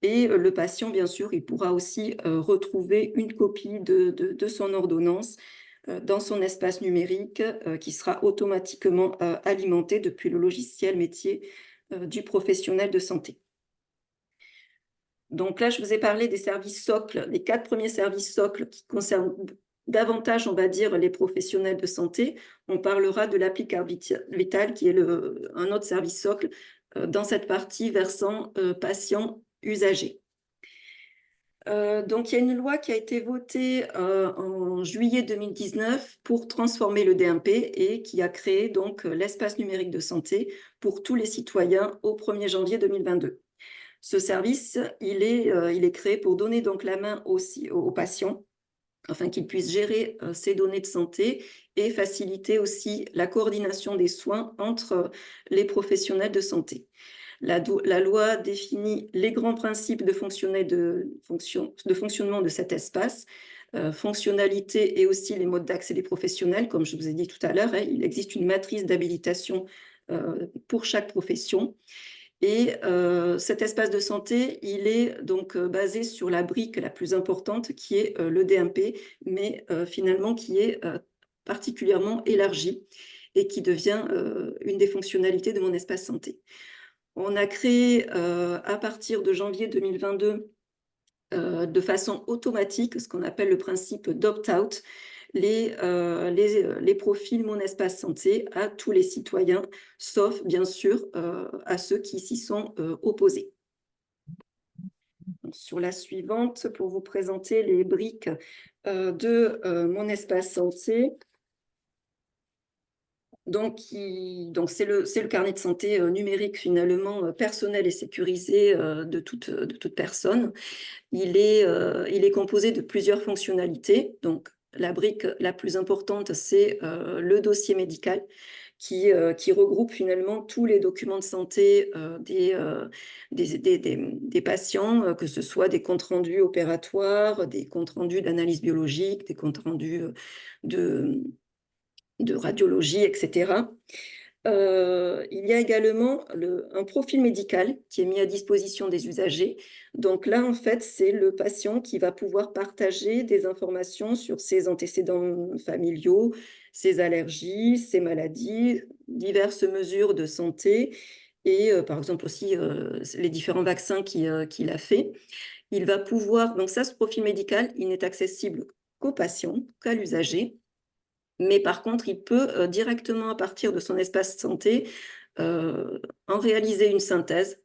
Speaker 5: Et le patient, bien sûr, il pourra aussi retrouver une copie de son ordonnance dans son espace numérique qui sera automatiquement alimenté depuis le logiciel métier du professionnel de santé. Donc là, je vous ai parlé des services socles, les 4 premiers services socles qui concernent davantage, on va dire, les professionnels de santé. On parlera de l'appli Carte Vitale, qui est un autre service socle dans cette partie versant patient usager. Donc, il y a une loi qui a été votée en juillet 2019 pour transformer le DMP et qui a créé donc l'espace numérique de santé pour tous les citoyens au 1er janvier 2022. Ce service, il est créé pour donner donc la main aussi aux patients afin qu'ils puissent gérer ces données de santé et faciliter aussi la coordination des soins entre les professionnels de santé. La loi définit les grands principes de fonctionnement de cet espace, fonctionnalité et aussi les modes d'accès des professionnels. Comme je vous ai dit tout à l'heure, il existe une matrice d'habilitation pour chaque profession. Et cet espace de santé, il est donc basé sur la brique la plus importante qui est le DMP, mais finalement qui est particulièrement élargie et qui devient une des fonctionnalités de Mon Espace Santé. On a créé à partir de janvier 2022 de façon automatique ce qu'on appelle le principe d'opt-out, les profils Mon Espace Santé à tous les citoyens, sauf bien sûr à ceux qui s'y sont opposés. Donc, sur la suivante, pour vous présenter les briques de Mon Espace Santé. Donc, c'est le carnet de santé numérique finalement personnel et sécurisé de toute personne. Il est composé de plusieurs fonctionnalités. Donc, la brique la plus importante, c'est le dossier médical qui regroupe finalement tous les documents de santé des patients, que ce soit des comptes rendus opératoires, des comptes rendus d'analyse biologique, des comptes rendus de radiologie, etc. Il y a également un profil médical qui est mis à disposition des usagers. Donc là, en fait, c'est le patient qui va pouvoir partager des informations sur ses antécédents familiaux, ses allergies, ses maladies, diverses mesures de santé et par exemple aussi les différents vaccins qu'il a fait. Il va pouvoir, donc ça, ce profil médical, il n'est accessible qu'au patient, qu'à l'usager. Mais par contre, il peut directement, à partir de son espace santé, en réaliser une synthèse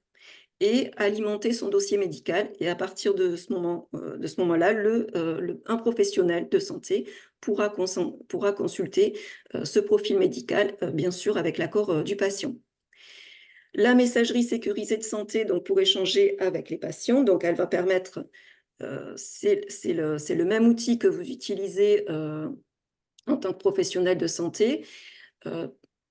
Speaker 5: et alimenter son dossier médical. Et à partir de ce moment-là, un professionnel de santé pourra consulter ce profil médical, bien sûr, avec l'accord du patient. La messagerie sécurisée de santé, donc pour échanger avec les patients, donc elle va permettre, c'est le même outil que vous utilisez en tant que professionnel de santé.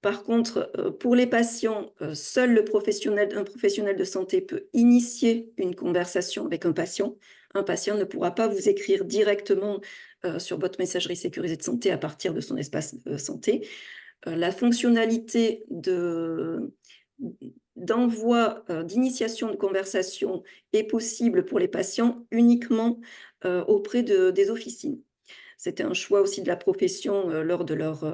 Speaker 5: Par contre, pour les patients, seul un professionnel de santé peut initier une conversation avec un patient. Un patient ne pourra pas vous écrire directement sur votre messagerie sécurisée de santé à partir de son espace santé. La fonctionnalité d'envoi, d'initiation de conversation est possible pour les patients uniquement auprès des officines. C'était un choix aussi de la profession lors de leur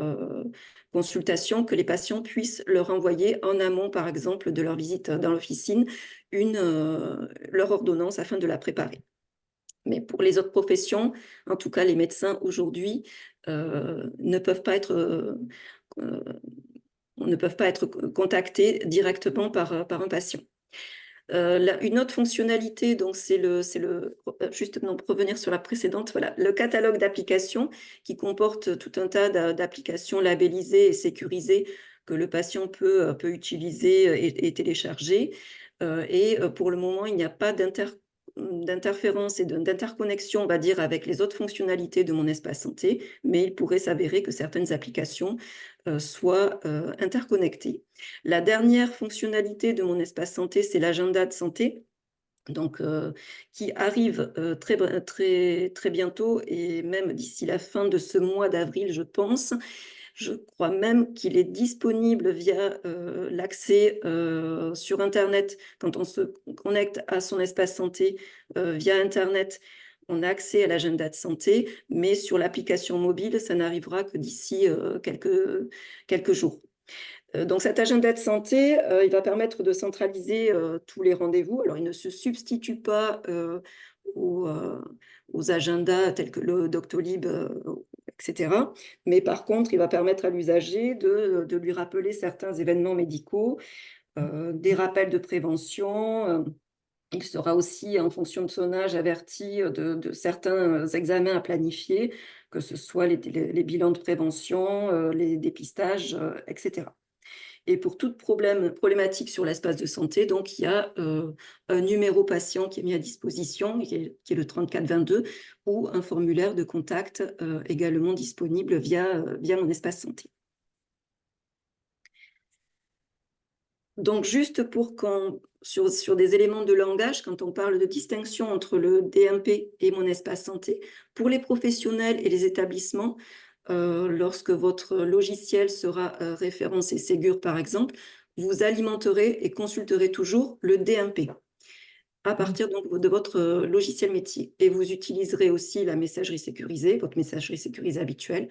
Speaker 5: consultation que les patients puissent leur envoyer en amont, par exemple, de leur visite dans l'officine, leur ordonnance afin de la préparer. Mais pour les autres professions, en tout cas les médecins aujourd'hui, ne peuvent pas être contactés directement par un patient. Une autre fonctionnalité, donc juste pour revenir sur la précédente, voilà, le catalogue d'applications qui comporte tout un tas d'applications labellisées et sécurisées que le patient peut utiliser et télécharger. Et pour le moment, il n'y a pas d'interférence et d'interconnexion, on va dire, avec les autres fonctionnalités de mon espace santé, mais il pourrait s'avérer que certaines applications soient interconnectées. La dernière fonctionnalité de mon espace santé, c'est l'agenda de santé, donc, qui arrive très bientôt et même d'ici la fin de ce mois d'avril, je pense. Je crois même qu'il est disponible via l'accès sur Internet. Quand on se connecte à son espace santé via Internet, on a accès à l'agenda de santé, mais sur l'application mobile, ça n'arrivera que d'ici quelques jours. Donc cet agenda de santé, il va permettre de centraliser tous les rendez-vous. Alors, il ne se substitue pas aux agendas tels que le Doctolib, etc. Mais par contre, il va permettre à l'usager de lui rappeler certains événements médicaux, des rappels de prévention. Il sera aussi, en fonction de son âge, averti de certains examens à planifier, que ce soit les bilans de prévention, les dépistages, etc. Et pour toute problématique sur l'espace de santé, donc, il y a un numéro patient qui est mis à disposition, qui est le 3422, ou un formulaire de contact également disponible via mon espace santé. Donc, juste sur des éléments de langage, quand on parle de distinction entre le DMP et mon espace santé, pour les professionnels et les établissements, lorsque votre logiciel sera référencé Ségur, par exemple, vous alimenterez et consulterez toujours le DMP à partir donc de votre logiciel métier. Et vous utiliserez aussi la messagerie sécurisée, votre messagerie sécurisée habituelle,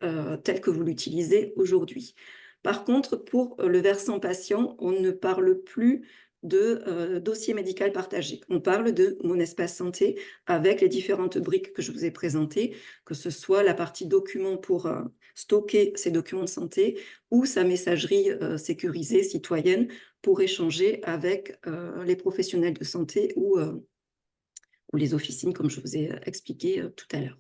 Speaker 5: telle que vous l'utilisez aujourd'hui. Par contre, pour le versant patient, on ne parle plus de dossier médical partagé. On parle de mon espace santé avec les différentes briques que je vous ai présentées, que ce soit la partie documents pour stocker ces documents de santé ou sa messagerie sécurisée citoyenne pour échanger avec les professionnels de santé ou les officines, comme je vous ai expliqué tout à l'heure.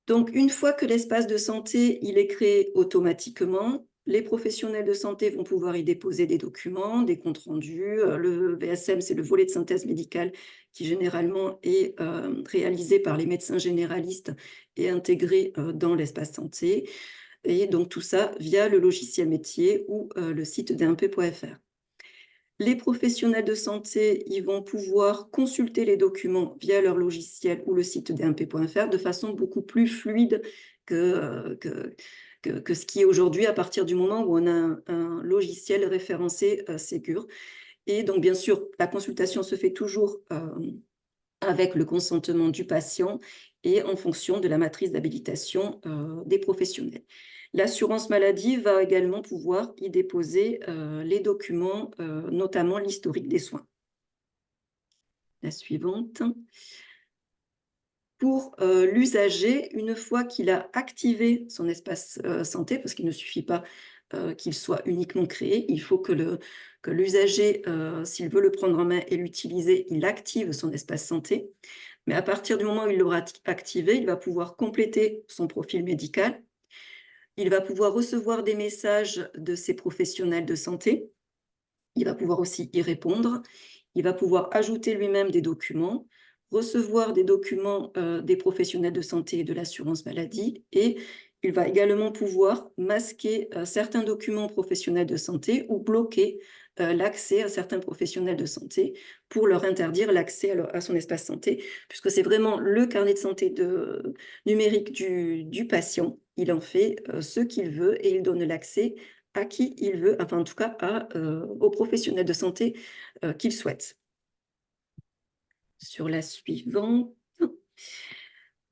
Speaker 5: Donc, une fois que l'espace de santé il est créé automatiquement, les professionnels de santé vont pouvoir y déposer des documents, des comptes rendus. Le VSM, c'est le volet de synthèse médicale qui généralement est réalisé par les médecins généralistes et intégré dans l'espace santé. Et donc, tout ça via le logiciel métier ou le site dmp.fr. Les professionnels de santé, ils vont pouvoir consulter les documents via leur logiciel ou le site dmp.fr de façon beaucoup plus fluide que que ce qui est aujourd'hui à partir du moment où on a un logiciel référencé Ségur. Et donc, bien sûr, la consultation se fait toujours avec le consentement du patient et en fonction de la matrice d'habilitation des professionnels. L'assurance maladie va également pouvoir y déposer les documents, notamment l'historique des soins. La suivante. Pour l'usager, une fois qu'il a activé son espace santé, parce qu'il ne suffit pas qu'il soit uniquement créé, il faut que l'usager, s'il veut le prendre en main et l'utiliser, il active son espace santé. Mais à partir du moment où il l'aura activé, il va pouvoir compléter son profil médical. Il va pouvoir recevoir des messages de ses professionnels de santé. Il va pouvoir aussi y répondre. Il va pouvoir ajouter lui-même des documents, recevoir des documents des professionnels de santé et de l'assurance maladie, et il va également pouvoir masquer certains documents professionnels de santé ou bloquer l'accès à certains professionnels de santé pour leur interdire l'accès à son espace santé, puisque c'est vraiment le carnet de santé numérique du patient. Il en fait ce qu'il veut et il donne l'accès à qui il veut, enfin en tout cas aux professionnels de santé qu'il souhaite. Sur la suivante.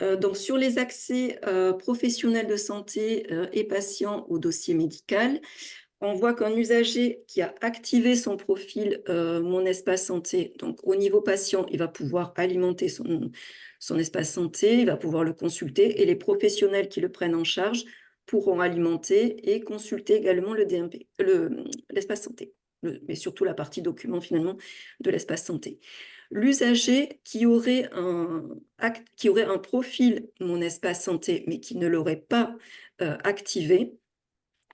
Speaker 5: Donc sur les accès professionnels de santé et patients au dossier médical, on voit qu'un usager qui a activé son profil Mon Espace Santé, donc au niveau patient, il va pouvoir alimenter son espace santé, il va pouvoir le consulter, et les professionnels qui le prennent en charge pourront alimenter et consulter également le DMP, l'espace santé, mais surtout la partie document finalement de l'espace santé. L'usager qui aurait un profil Mon Espace Santé, mais qui ne l'aurait pas activé,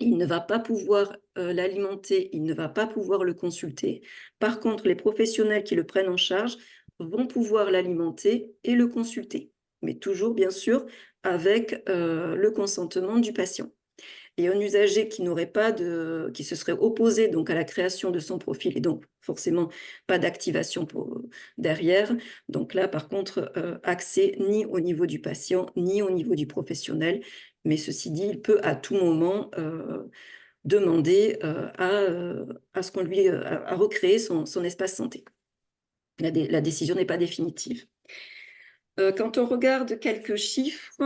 Speaker 5: il ne va pas pouvoir l'alimenter, il ne va pas pouvoir le consulter. Par contre, les professionnels qui le prennent en charge vont pouvoir l'alimenter et le consulter, mais toujours, bien sûr, avec le consentement du patient. Et un usager qui se serait opposé donc à la création de son profil et donc forcément pas d'activation derrière. Donc là, par contre, accès ni au niveau du patient ni au niveau du professionnel. Mais ceci dit, il peut à tout moment demander à ce qu'on lui à recréer son espace santé. La décision n'est pas définitive. Quand on regarde quelques chiffres,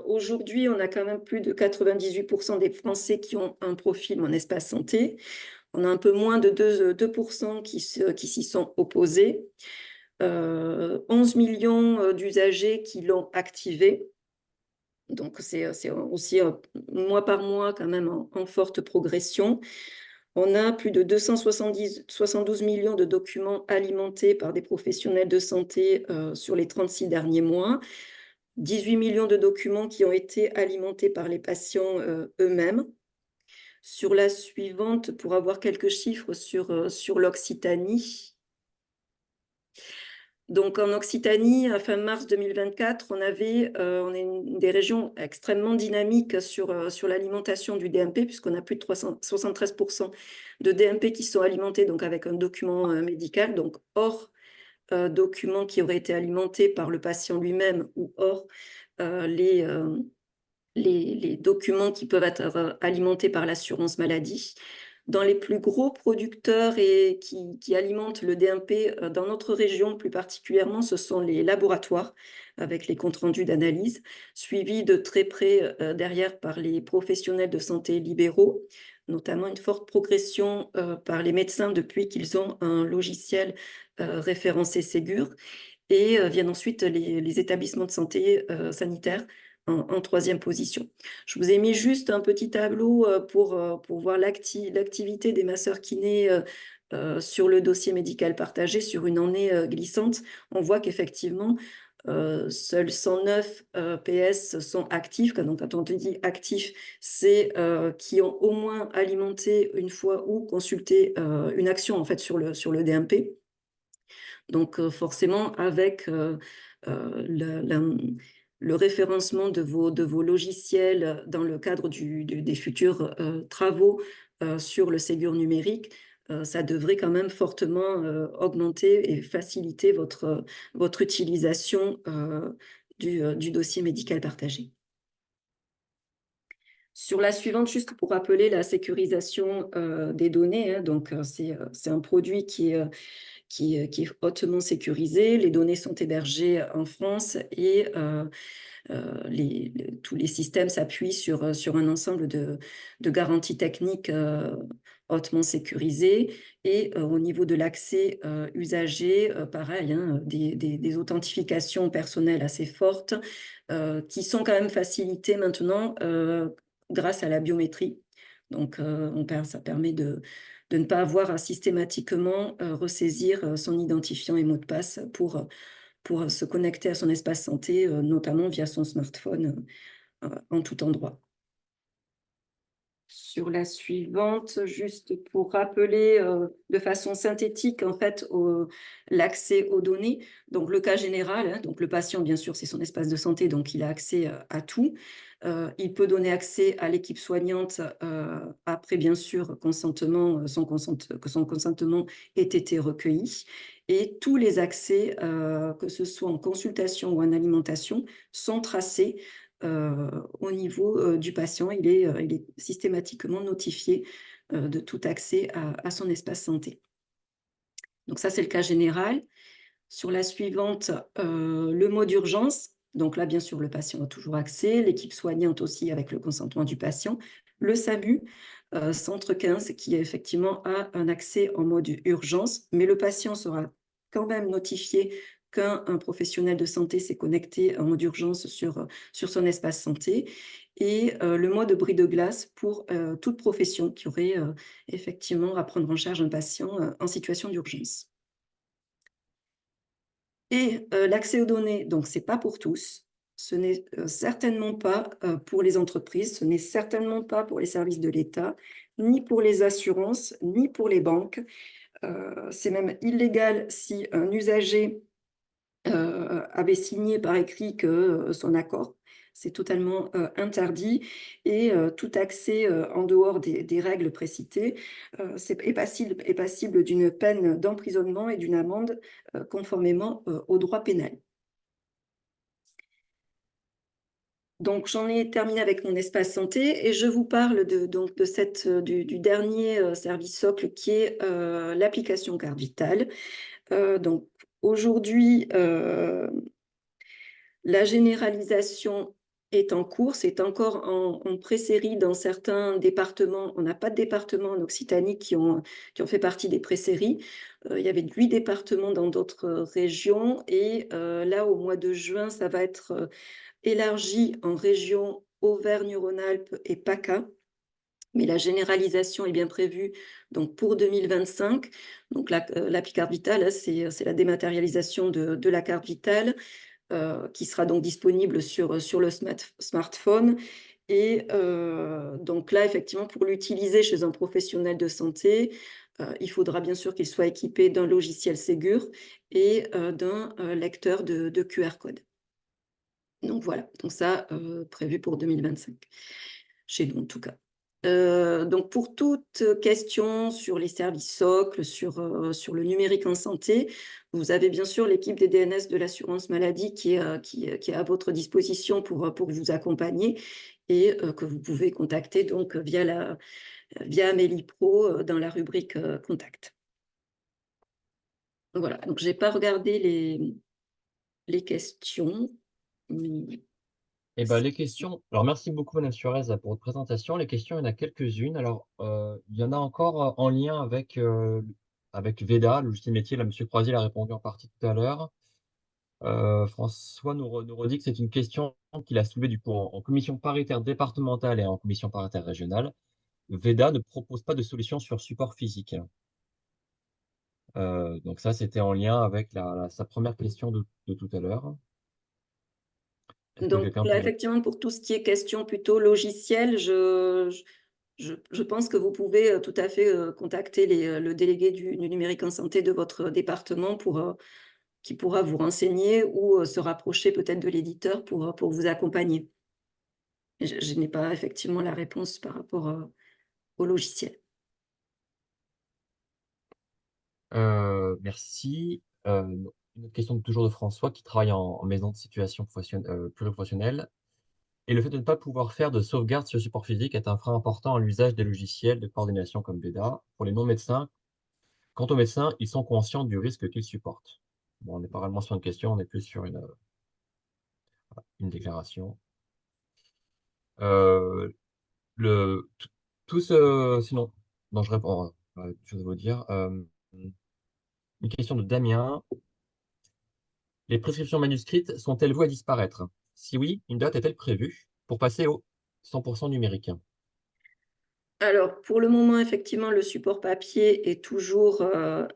Speaker 5: aujourd'hui, on a quand même plus de 98% des Français qui ont un profil Mon Espace Santé. On a un peu moins de 2% qui s'y sont opposés. 11 millions d'usagers qui l'ont activé. Donc, c'est aussi mois par mois quand même en forte progression. On a plus de 272 millions de documents alimentés par des professionnels de santé sur les 36 derniers mois. 18 millions de documents qui ont été alimentés par les patients eux-mêmes. Sur la suivante, pour avoir quelques chiffres sur l'Occitanie. Donc en Occitanie, à fin mars 2024, on est une des régions extrêmement dynamiques sur l'alimentation du DMP, puisqu'on a plus de 73% de DMP qui sont alimentés donc avec un document médical, donc hors document qui aurait été alimenté par le patient lui-même ou hors les documents qui peuvent être alimentés par l'assurance maladie. Dans les plus gros producteurs et qui alimentent le DMP dans notre région plus particulièrement, ce sont les laboratoires avec les comptes rendus d'analyse, suivis de très près derrière par les professionnels de santé libéraux, notamment une forte progression par les médecins depuis qu'ils ont un logiciel référencé Ségur, et viennent ensuite les établissements de santé sanitaires en troisième position. Je vous ai mis juste un petit tableau pour voir l'activité des masseurs kinés sur le dossier médical partagé sur une année glissante. On voit qu'effectivement, seuls 109 PS sont actifs. Donc, quand on te dit actifs, c'est qui ont au moins alimenté une fois ou consulté une action en fait sur le DMP. Donc, forcément, avec le référencement de vos logiciels dans le cadre des futurs travaux sur le Ségur numérique, ça devrait quand même fortement augmenter et faciliter votre utilisation du dossier médical partagé. Sur la suivante, juste pour rappeler la sécurisation des données, hein, donc c'est un produit qui est hautement sécurisé. Les données sont hébergées en France et tous les systèmes s'appuient sur un ensemble de garanties techniques hautement sécurisées. Et au niveau de l'accès usager, pareil, hein, des authentifications personnelles assez fortes qui sont quand même facilitées maintenant grâce à la biométrie. Donc, ça permet de ne pas avoir à systématiquement ressaisir son identifiant et mot de passe pour se connecter à son espace santé, notamment via son smartphone, en tout endroit. Sur la suivante, juste pour rappeler de façon synthétique en fait l'accès aux données. Donc le cas général, hein, donc le patient bien sûr c'est son espace de santé donc il a accès à tout. Il peut donner accès à l'équipe soignante après bien sûr consentement, que son consentement ait été recueilli. Et tous les accès, que ce soit en consultation ou en alimentation, sont tracés au niveau du patient. Il est systématiquement notifié de tout accès à son espace santé. Donc ça, c'est le cas général. Sur la suivante, le mot d'urgence. Donc là, bien sûr, le patient a toujours accès, l'équipe soignante aussi avec le consentement du patient. Le SAMU, centre 15, qui effectivement a un accès en mode urgence, mais le patient sera quand même notifié qu'un professionnel de santé s'est connecté en mode urgence sur son espace santé. Et le mode bris de glace pour toute profession qui aurait effectivement à prendre en charge un patient en situation d'urgence. Et l'accès aux données, donc c'est pas pour tous. Ce n'est certainement pas pour les entreprises, ce n'est certainement pas pour les services de l'État, ni pour les assurances, ni pour les banques. C'est même illégal si un usager avait signé par écrit que son accord. C'est totalement interdit et tout accès en dehors des règles précitées est passible d'une peine d'emprisonnement et d'une amende conformément au droit pénal. Donc, j'en ai terminé avec mon espace santé et je vous parle du dernier service socle qui est l'application carte vitale. Donc, aujourd'hui, la généralisation est en cours, c'est encore en pré-série dans certains départements. On n'a pas de départements en Occitanie qui ont fait partie des pré-séries. Il y avait 8 départements dans d'autres régions et là, au mois de juin, ça va être élargi en région Auvergne-Rhône-Alpes et PACA. Mais la généralisation est bien prévue donc pour 2025. Donc l'appli carte vitale, hein, c'est la dématérialisation de la carte vitale qui sera donc disponible sur le smartphone. Et donc là, effectivement, pour l'utiliser chez un professionnel de santé, il faudra bien sûr qu'il soit équipé d'un logiciel Ségur et d'un lecteur de QR code. Donc voilà, donc ça, prévu pour 2025, chez nous en tout cas. Donc pour toute question sur les services socles, sur le numérique en santé, vous avez bien sûr l'équipe des DNS de l'assurance maladie qui est à votre disposition pour vous accompagner et que vous pouvez contacter donc via Amélie Pro dans la rubrique contact. Voilà, donc j'ai pas regardé les questions.
Speaker 1: Eh ben, les questions. Alors, merci beaucoup, Madame Suarez, pour votre présentation. Les questions, il y en a quelques-unes. Alors, il y en a encore en lien avec Veda, le logiciel métier. Là, Monsieur Croisier l'a répondu en partie tout à l'heure. François nous redit que c'est une question qu'il a soulevée du coup en commission paritaire départementale et en commission paritaire régionale. Veda ne propose pas de solution sur support physique. Donc ça, c'était en lien avec sa première question de tout à l'heure. Est-ce que
Speaker 5: Donc
Speaker 1: quelqu'un
Speaker 5: là,
Speaker 1: peut...
Speaker 5: effectivement, pour tout ce qui est question plutôt logicielle, je pense que vous pouvez tout à fait contacter le délégué du numérique en santé de votre département qui pourra vous renseigner ou se rapprocher peut-être de l'éditeur pour vous accompagner. Je n'ai pas effectivement la réponse par rapport au logiciel.
Speaker 1: Merci. Une autre question toujours de François qui travaille en maison de situation pluriprofessionnelle. Et le fait de ne pas pouvoir faire de sauvegarde sur le support physique est un frein important à l'usage des logiciels de coordination comme VEDA. Pour les non-médecins, quant aux médecins, ils sont conscients du risque qu'ils supportent. Bon, on n'est pas réellement sur une question, on est plus sur une déclaration. Euh, tout ce, sinon, non, je réponds, je vais vous dire. Une question de Damien. Les prescriptions manuscrites sont-elles vouées à disparaître? Si oui, une date est-elle prévue pour passer au 100% numérique?
Speaker 5: Alors, pour le moment, effectivement, le support papier est toujours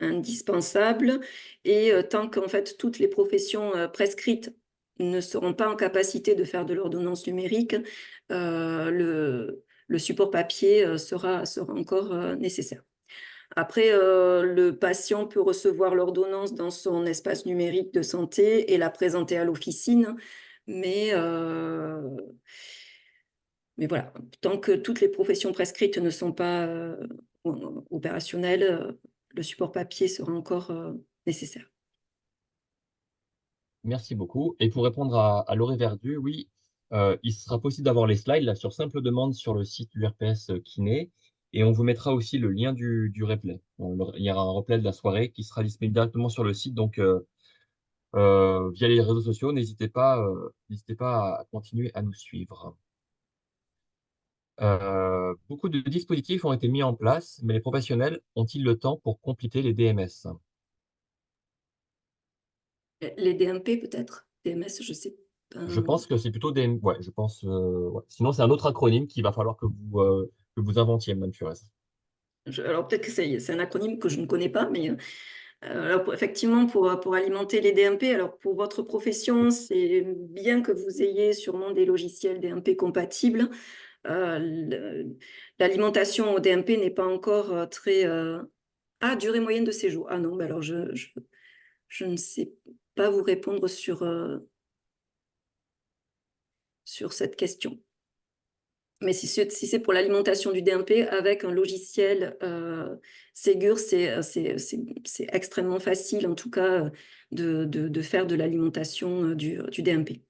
Speaker 5: indispensable et tant qu'en fait toutes les professions prescrites ne seront pas en capacité de faire de l'ordonnance numérique, le support papier sera encore nécessaire. Après, le patient peut recevoir l'ordonnance dans son espace numérique de santé et la présenter à l'officine, mais mais voilà, tant que toutes les professions prescrites ne sont pas, opérationnelles, le support papier sera encore, nécessaire.
Speaker 1: Merci beaucoup. Et pour répondre à Lauré Verdu, oui, il sera possible d'avoir les slides là, sur simple demande sur le site URPS Kiné. Et on vous mettra aussi le lien du replay. Il y aura un replay de la soirée qui sera disponible directement sur le site. Donc, via les réseaux sociaux, n'hésitez pas à continuer à nous suivre. Beaucoup de dispositifs ont été mis en place, mais les professionnels ont-ils le temps pour compléter les DMS?
Speaker 5: Les DMP peut-être? DMS, je sais pas.
Speaker 1: Je pense que c'est plutôt des. Ouais, je pense. Ouais. Sinon, c'est un autre acronyme qu'il va falloir que vous inventiez, Mme Furez.
Speaker 5: Alors peut-être que c'est un acronyme que je ne connais pas, mais alors effectivement, pour alimenter les DMP, alors pour votre profession, c'est bien que vous ayez sûrement des logiciels DMP compatibles. L'alimentation au DMP n'est pas encore très... Ah, durée moyenne de séjour. Ah non, bah alors je ne sais pas vous répondre sur cette question. Mais si c'est pour l'alimentation du DMP avec un logiciel Ségur, c'est extrêmement facile, en tout cas, de faire de l'alimentation du DMP.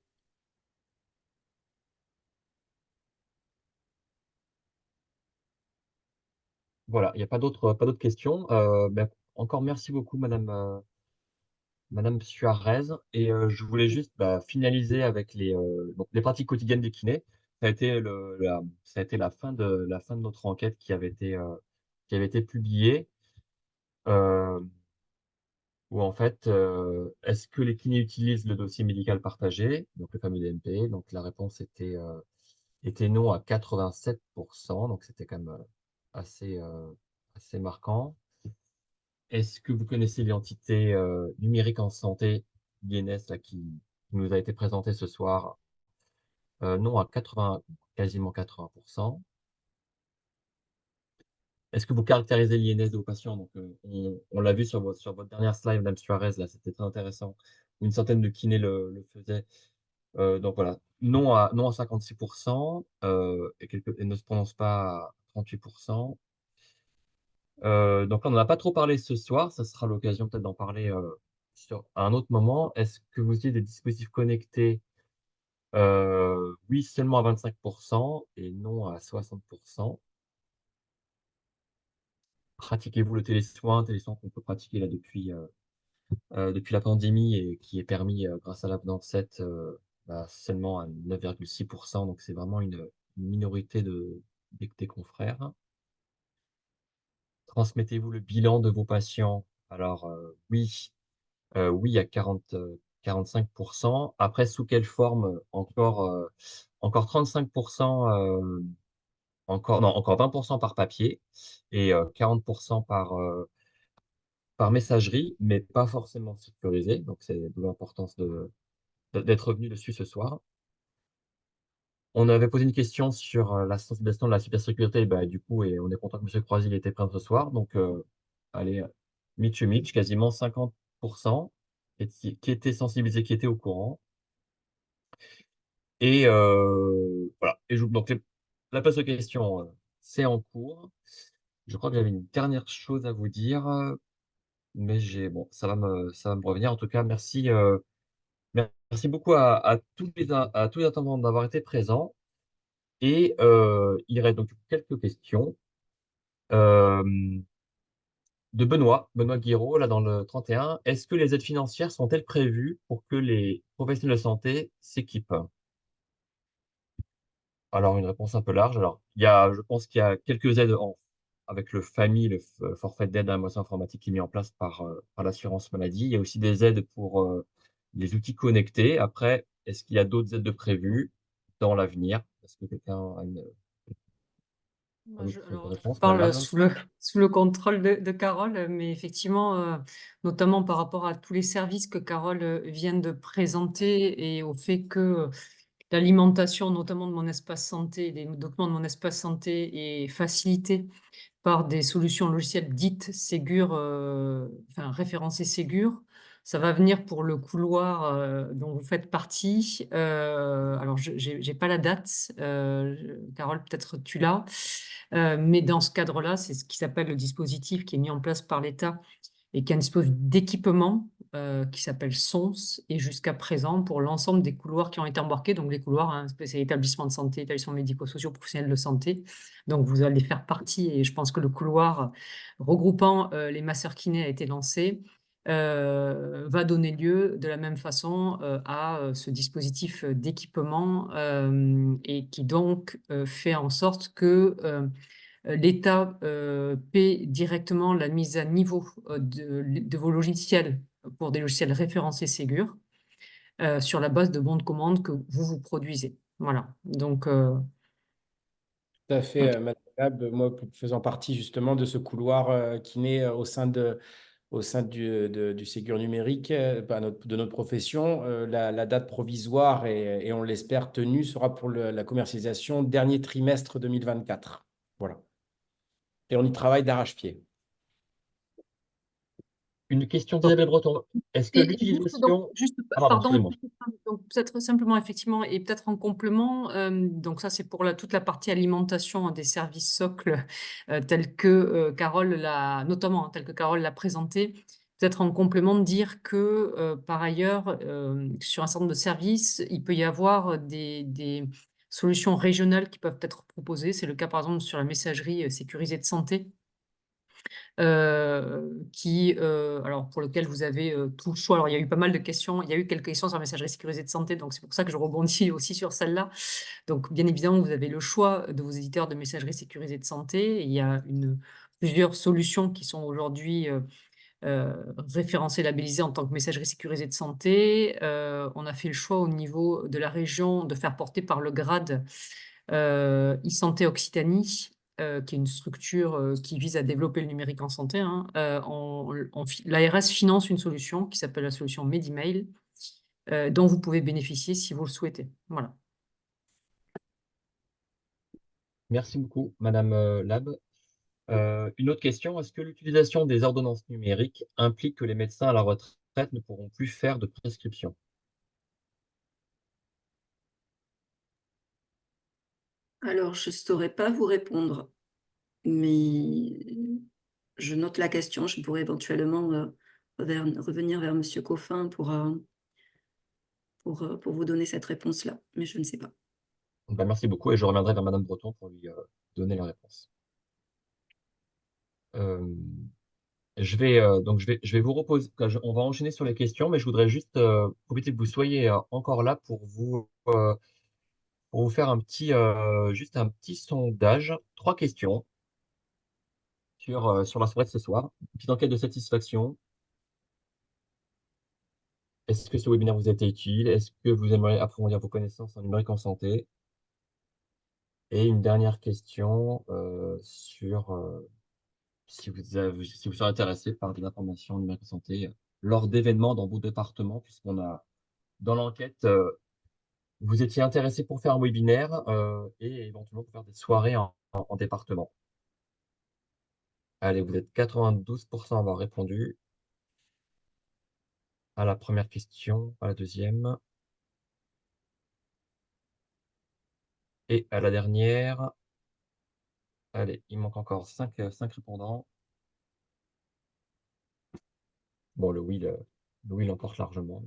Speaker 1: Voilà, il n'y a pas d'autres questions. Ben, encore merci beaucoup, Madame Suarez. Et je voulais juste finaliser avec donc, les pratiques quotidiennes des kinés. Ça a été la fin de notre enquête qui avait été publiée. Euh, Où en fait, est-ce que les kinés utilisent le dossier médical partagé, donc le fameux DMP? Donc la réponse était non à 87%, donc c'était quand même assez, assez marquant. Est-ce que vous connaissez l'entité numérique en santé, l'INS, là, qui nous a été présentée ce soir? Non à 80, quasiment 80%. Est-ce que vous caractérisez l'INS de vos patients? Donc, on l'a vu sur votre dernière slide, Madame Suarez, là, c'était très intéressant. Une centaine de kinés le faisaient. Donc voilà, non à 56%, et ne se prononce pas à 38%. Donc là, on n'en a pas trop parlé ce soir, ça sera l'occasion peut-être d'en parler à un autre moment. Est-ce que vous utilisez des dispositifs connectés? Oui, seulement à 25% et non à 60%. Pratiquez-vous le télésoin qu'on peut pratiquer là depuis la pandémie et qui est permis grâce à l'avenant 7 seulement à 9,6%. Donc c'est vraiment une minorité des confrères. Transmettez-vous le bilan de vos patients? Alors oui, oui à 45%. Après, sous quelle forme? Encore 35%, encore 20% par papier et 40% par messagerie, mais pas forcément sécurisé. Donc, c'est d'où l'importance d'être revenu dessus ce soir. On avait posé une question sur la sensibilisation de la cybersécurité, du coup, et on est content que M. Croisille ait été présent ce soir. Donc, allez, Mitch, quasiment 50% qui étaient sensibilisés, qui étaient au courant. Et voilà. Donc, la place aux questions, c'est en cours. Je crois que j'avais une dernière chose à vous dire, mais bon, ça va me revenir. En tout cas, merci. Merci beaucoup à tous les intervenants d'avoir été présents. Et il reste donc quelques questions. Euh, de Benoît Guiraud, là dans le 31. Est-ce que les aides financières sont-elles prévues pour que les professionnels de santé s'équipent? Alors, une réponse un peu large. Alors, je pense qu'il y a quelques aides avec le FAMI, forfait d'aide à la motion informatique qui est mis en place par l'assurance maladie. Il y a aussi des aides pour les outils connectés. Après, est-ce qu'il y a d'autres aides de prévues dans l'avenir? Est-ce que quelqu'un a
Speaker 3: Moi,
Speaker 1: une autre
Speaker 3: alors, je
Speaker 1: réponse, Madame
Speaker 3: parle
Speaker 1: Lab?
Speaker 3: sous le contrôle de Carole, mais effectivement, notamment par rapport à tous les services que Carole vient de présenter et au fait que l'alimentation, notamment de mon espace santé, des documents de mon espace santé, est facilitée par des solutions logicielles dites Ségur, enfin référencées Ségur. Ça va venir pour le couloir dont vous faites partie. Alors, je n'ai pas la date. Carole, peut-être tu l'as. Mais dans ce cadre-là, c'est ce qui s'appelle le dispositif qui est mis en place par l'État et qui est un dispositif d'équipement qui s'appelle SONS, et jusqu'à présent, pour l'ensemble des couloirs qui ont été embarqués, donc les couloirs, hein, c'est établissements de santé, établissements médico-sociaux, professionnels de santé, donc vous allez faire partie, et je pense que le couloir regroupant les masseurs kinés a été lancé, va donner lieu de la même façon à ce dispositif d'équipement et qui donc fait en sorte que l'État paie directement la mise à niveau de vos logiciels pour des logiciels référencés Ségur sur la base de bons de commande que vous produisez. Voilà. Donc,
Speaker 6: Tout à fait, Madame Lab, moi faisant partie justement de ce couloir qui naît au sein du Ségur numérique, de notre profession, la date provisoire et on l'espère tenue sera pour la commercialisation dernier trimestre 2024. Voilà. Et on y travaille d'arrache-pied.
Speaker 1: Une question
Speaker 3: donc,
Speaker 1: d'Isabelle Breton. Est-ce que l'utilisation... Ah, pardon,
Speaker 3: pardon,
Speaker 1: excusez-moi.
Speaker 3: donc peut-être simplement effectivement et peut-être en complément, donc ça c'est pour toute la partie alimentation des services socles tels que Carole l'a, notamment tel que Carole l'a présenté. Peut-être en complément de dire que par ailleurs sur un certain nombre de services, il peut y avoir des solutions régionales qui peuvent être proposées. C'est le cas par exemple sur la messagerie sécurisée de santé alors pour lequel vous avez tout le choix. Alors, il y a eu pas mal de questions, il y a eu quelques questions sur la messagerie sécurisée de santé, donc c'est pour ça que je rebondis aussi sur celle-là. Donc, bien évidemment, vous avez le choix de vos éditeurs de messagerie sécurisée de santé. Il y a plusieurs solutions qui sont aujourd'hui référencées, labellisées en tant que messagerie sécurisée de santé. On a fait le choix au niveau de la région de faire porter par le GRAD e-santé Occitanie, qui est une structure qui vise à développer le numérique en santé, hein. L'ARS finance une solution qui s'appelle la solution Medimail, dont vous pouvez bénéficier si vous le souhaitez. Voilà.
Speaker 1: Merci beaucoup, Madame Lab. Une autre question, est-ce que l'utilisation des ordonnances numériques implique que les médecins à la retraite ne pourront plus faire de prescription?
Speaker 5: Alors, je ne saurais pas vous répondre, mais je note la question. Je pourrais éventuellement revenir vers Monsieur Coffin pour vous donner cette réponse-là, mais je ne sais pas.
Speaker 1: Ben, merci beaucoup et je reviendrai vers Madame Breton pour lui donner la réponse. Euh, je vais vous reposer, on va enchaîner sur les questions, mais je voudrais juste profiter que vous soyez encore là pour vous faire juste un petit sondage. 3 questions sur la soirée de ce soir. Une petite enquête de satisfaction. Est-ce que ce webinaire vous a été utile? Est-ce que vous aimeriez approfondir vos connaissances en numérique en santé? Et une dernière question sur si vous serez intéressé par des informations en numérique en santé lors d'événements dans vos départements, puisqu'on a dans l'enquête, vous étiez intéressé pour faire un webinaire et éventuellement pour faire des soirées en département. Allez, vous êtes 92% à avoir répondu à la première question, à la deuxième et à la dernière. Allez, il manque encore 5 répondants. Bon, le oui l'emporte largement.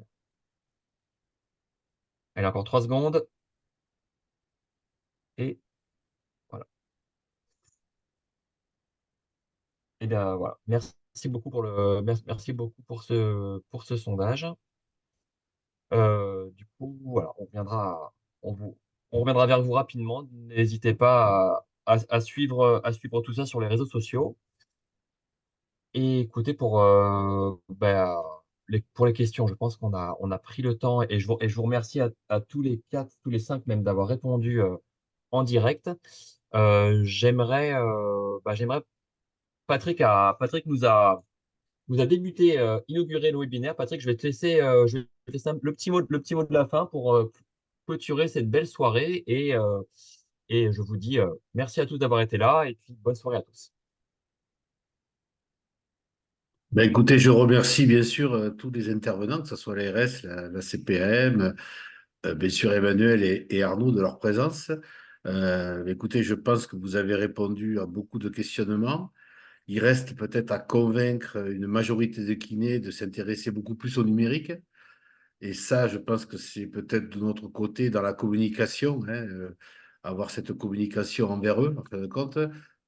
Speaker 1: Allez, encore 3 secondes. Et voilà. Et bien voilà. Merci beaucoup pour merci beaucoup pour ce sondage. Du coup, voilà, on vous, on reviendra vers vous rapidement. N'hésitez pas à suivre tout ça sur les réseaux sociaux. Et écoutez, pour les questions, je pense on a pris le temps et et je vous remercie à tous les 4, tous les 5 même d'avoir répondu en direct. J'aimerais, Patrick nous a débuté, inauguré le webinaire. Patrick, je vais te laisser le petit mot de la fin pour clôturer cette belle soirée et je vous dis merci à tous d'avoir été là et puis bonne soirée à tous.
Speaker 2: Ben, écoutez, je remercie bien sûr tous les intervenants, que ce soit l'ARS, la CPM, bien sûr Emmanuel et Arnaud de leur présence. Écoutez, je pense que vous avez répondu à beaucoup de questionnements. Il reste peut-être à convaincre une majorité de kinés de s'intéresser beaucoup plus au numérique. Et ça, je pense que c'est peut-être de notre côté dans la communication, hein, avoir cette communication envers eux, en fin de compte,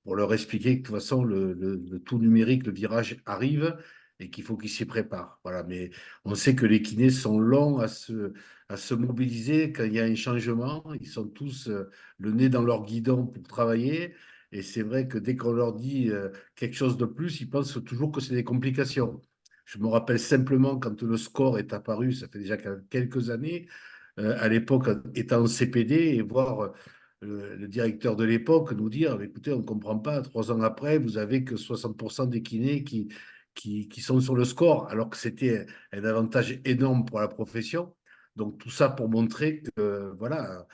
Speaker 2: pour leur expliquer que de toute façon, le tout numérique, le virage arrive et qu'il faut qu'ils s'y préparent. Voilà. Mais on sait que les kinés sont longs à se mobiliser quand il y a un changement. Ils sont tous le nez dans leur guidon pour travailler. Et c'est vrai que dès qu'on leur dit quelque chose de plus, ils pensent toujours que c'est des complications. Je me rappelle simplement quand le score est apparu, ça fait déjà quelques années, à l'époque, étant en CPD, et voir le directeur de l'époque nous dire, écoutez, on ne comprend pas, 3 ans après, vous avez que 60% des kinés qui sont sur le score, alors que c'était un avantage énorme pour la profession. Donc tout ça pour montrer que, voilà,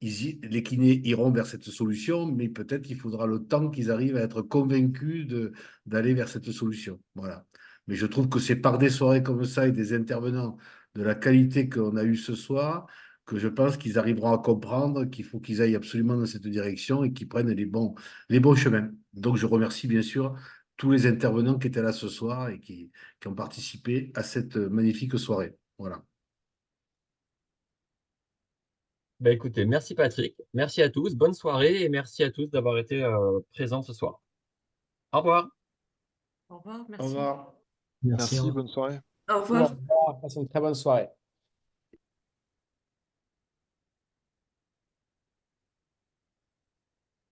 Speaker 2: les kinés iront vers cette solution, mais peut-être qu'il faudra le temps qu'ils arrivent à être convaincus d'aller vers cette solution. Voilà. Mais je trouve que c'est par des soirées comme ça et des intervenants de la qualité qu'on a eu ce soir que je pense qu'ils arriveront à comprendre qu'il faut qu'ils aillent absolument dans cette direction et qu'ils prennent les bons chemins. Donc je remercie bien sûr tous les intervenants qui étaient là ce soir et qui ont participé à cette magnifique soirée. Voilà.
Speaker 1: Ben écoutez, merci Patrick, merci à tous, bonne soirée et merci à tous d'avoir été présents ce soir. Au revoir.
Speaker 3: Au revoir,
Speaker 6: Au
Speaker 3: merci.
Speaker 6: revoir.
Speaker 4: Merci, au
Speaker 7: Merci,
Speaker 4: revoir.
Speaker 7: bonne soirée.
Speaker 5: Au
Speaker 6: Au
Speaker 5: revoir.
Speaker 6: revoir. Passez une très bonne soirée.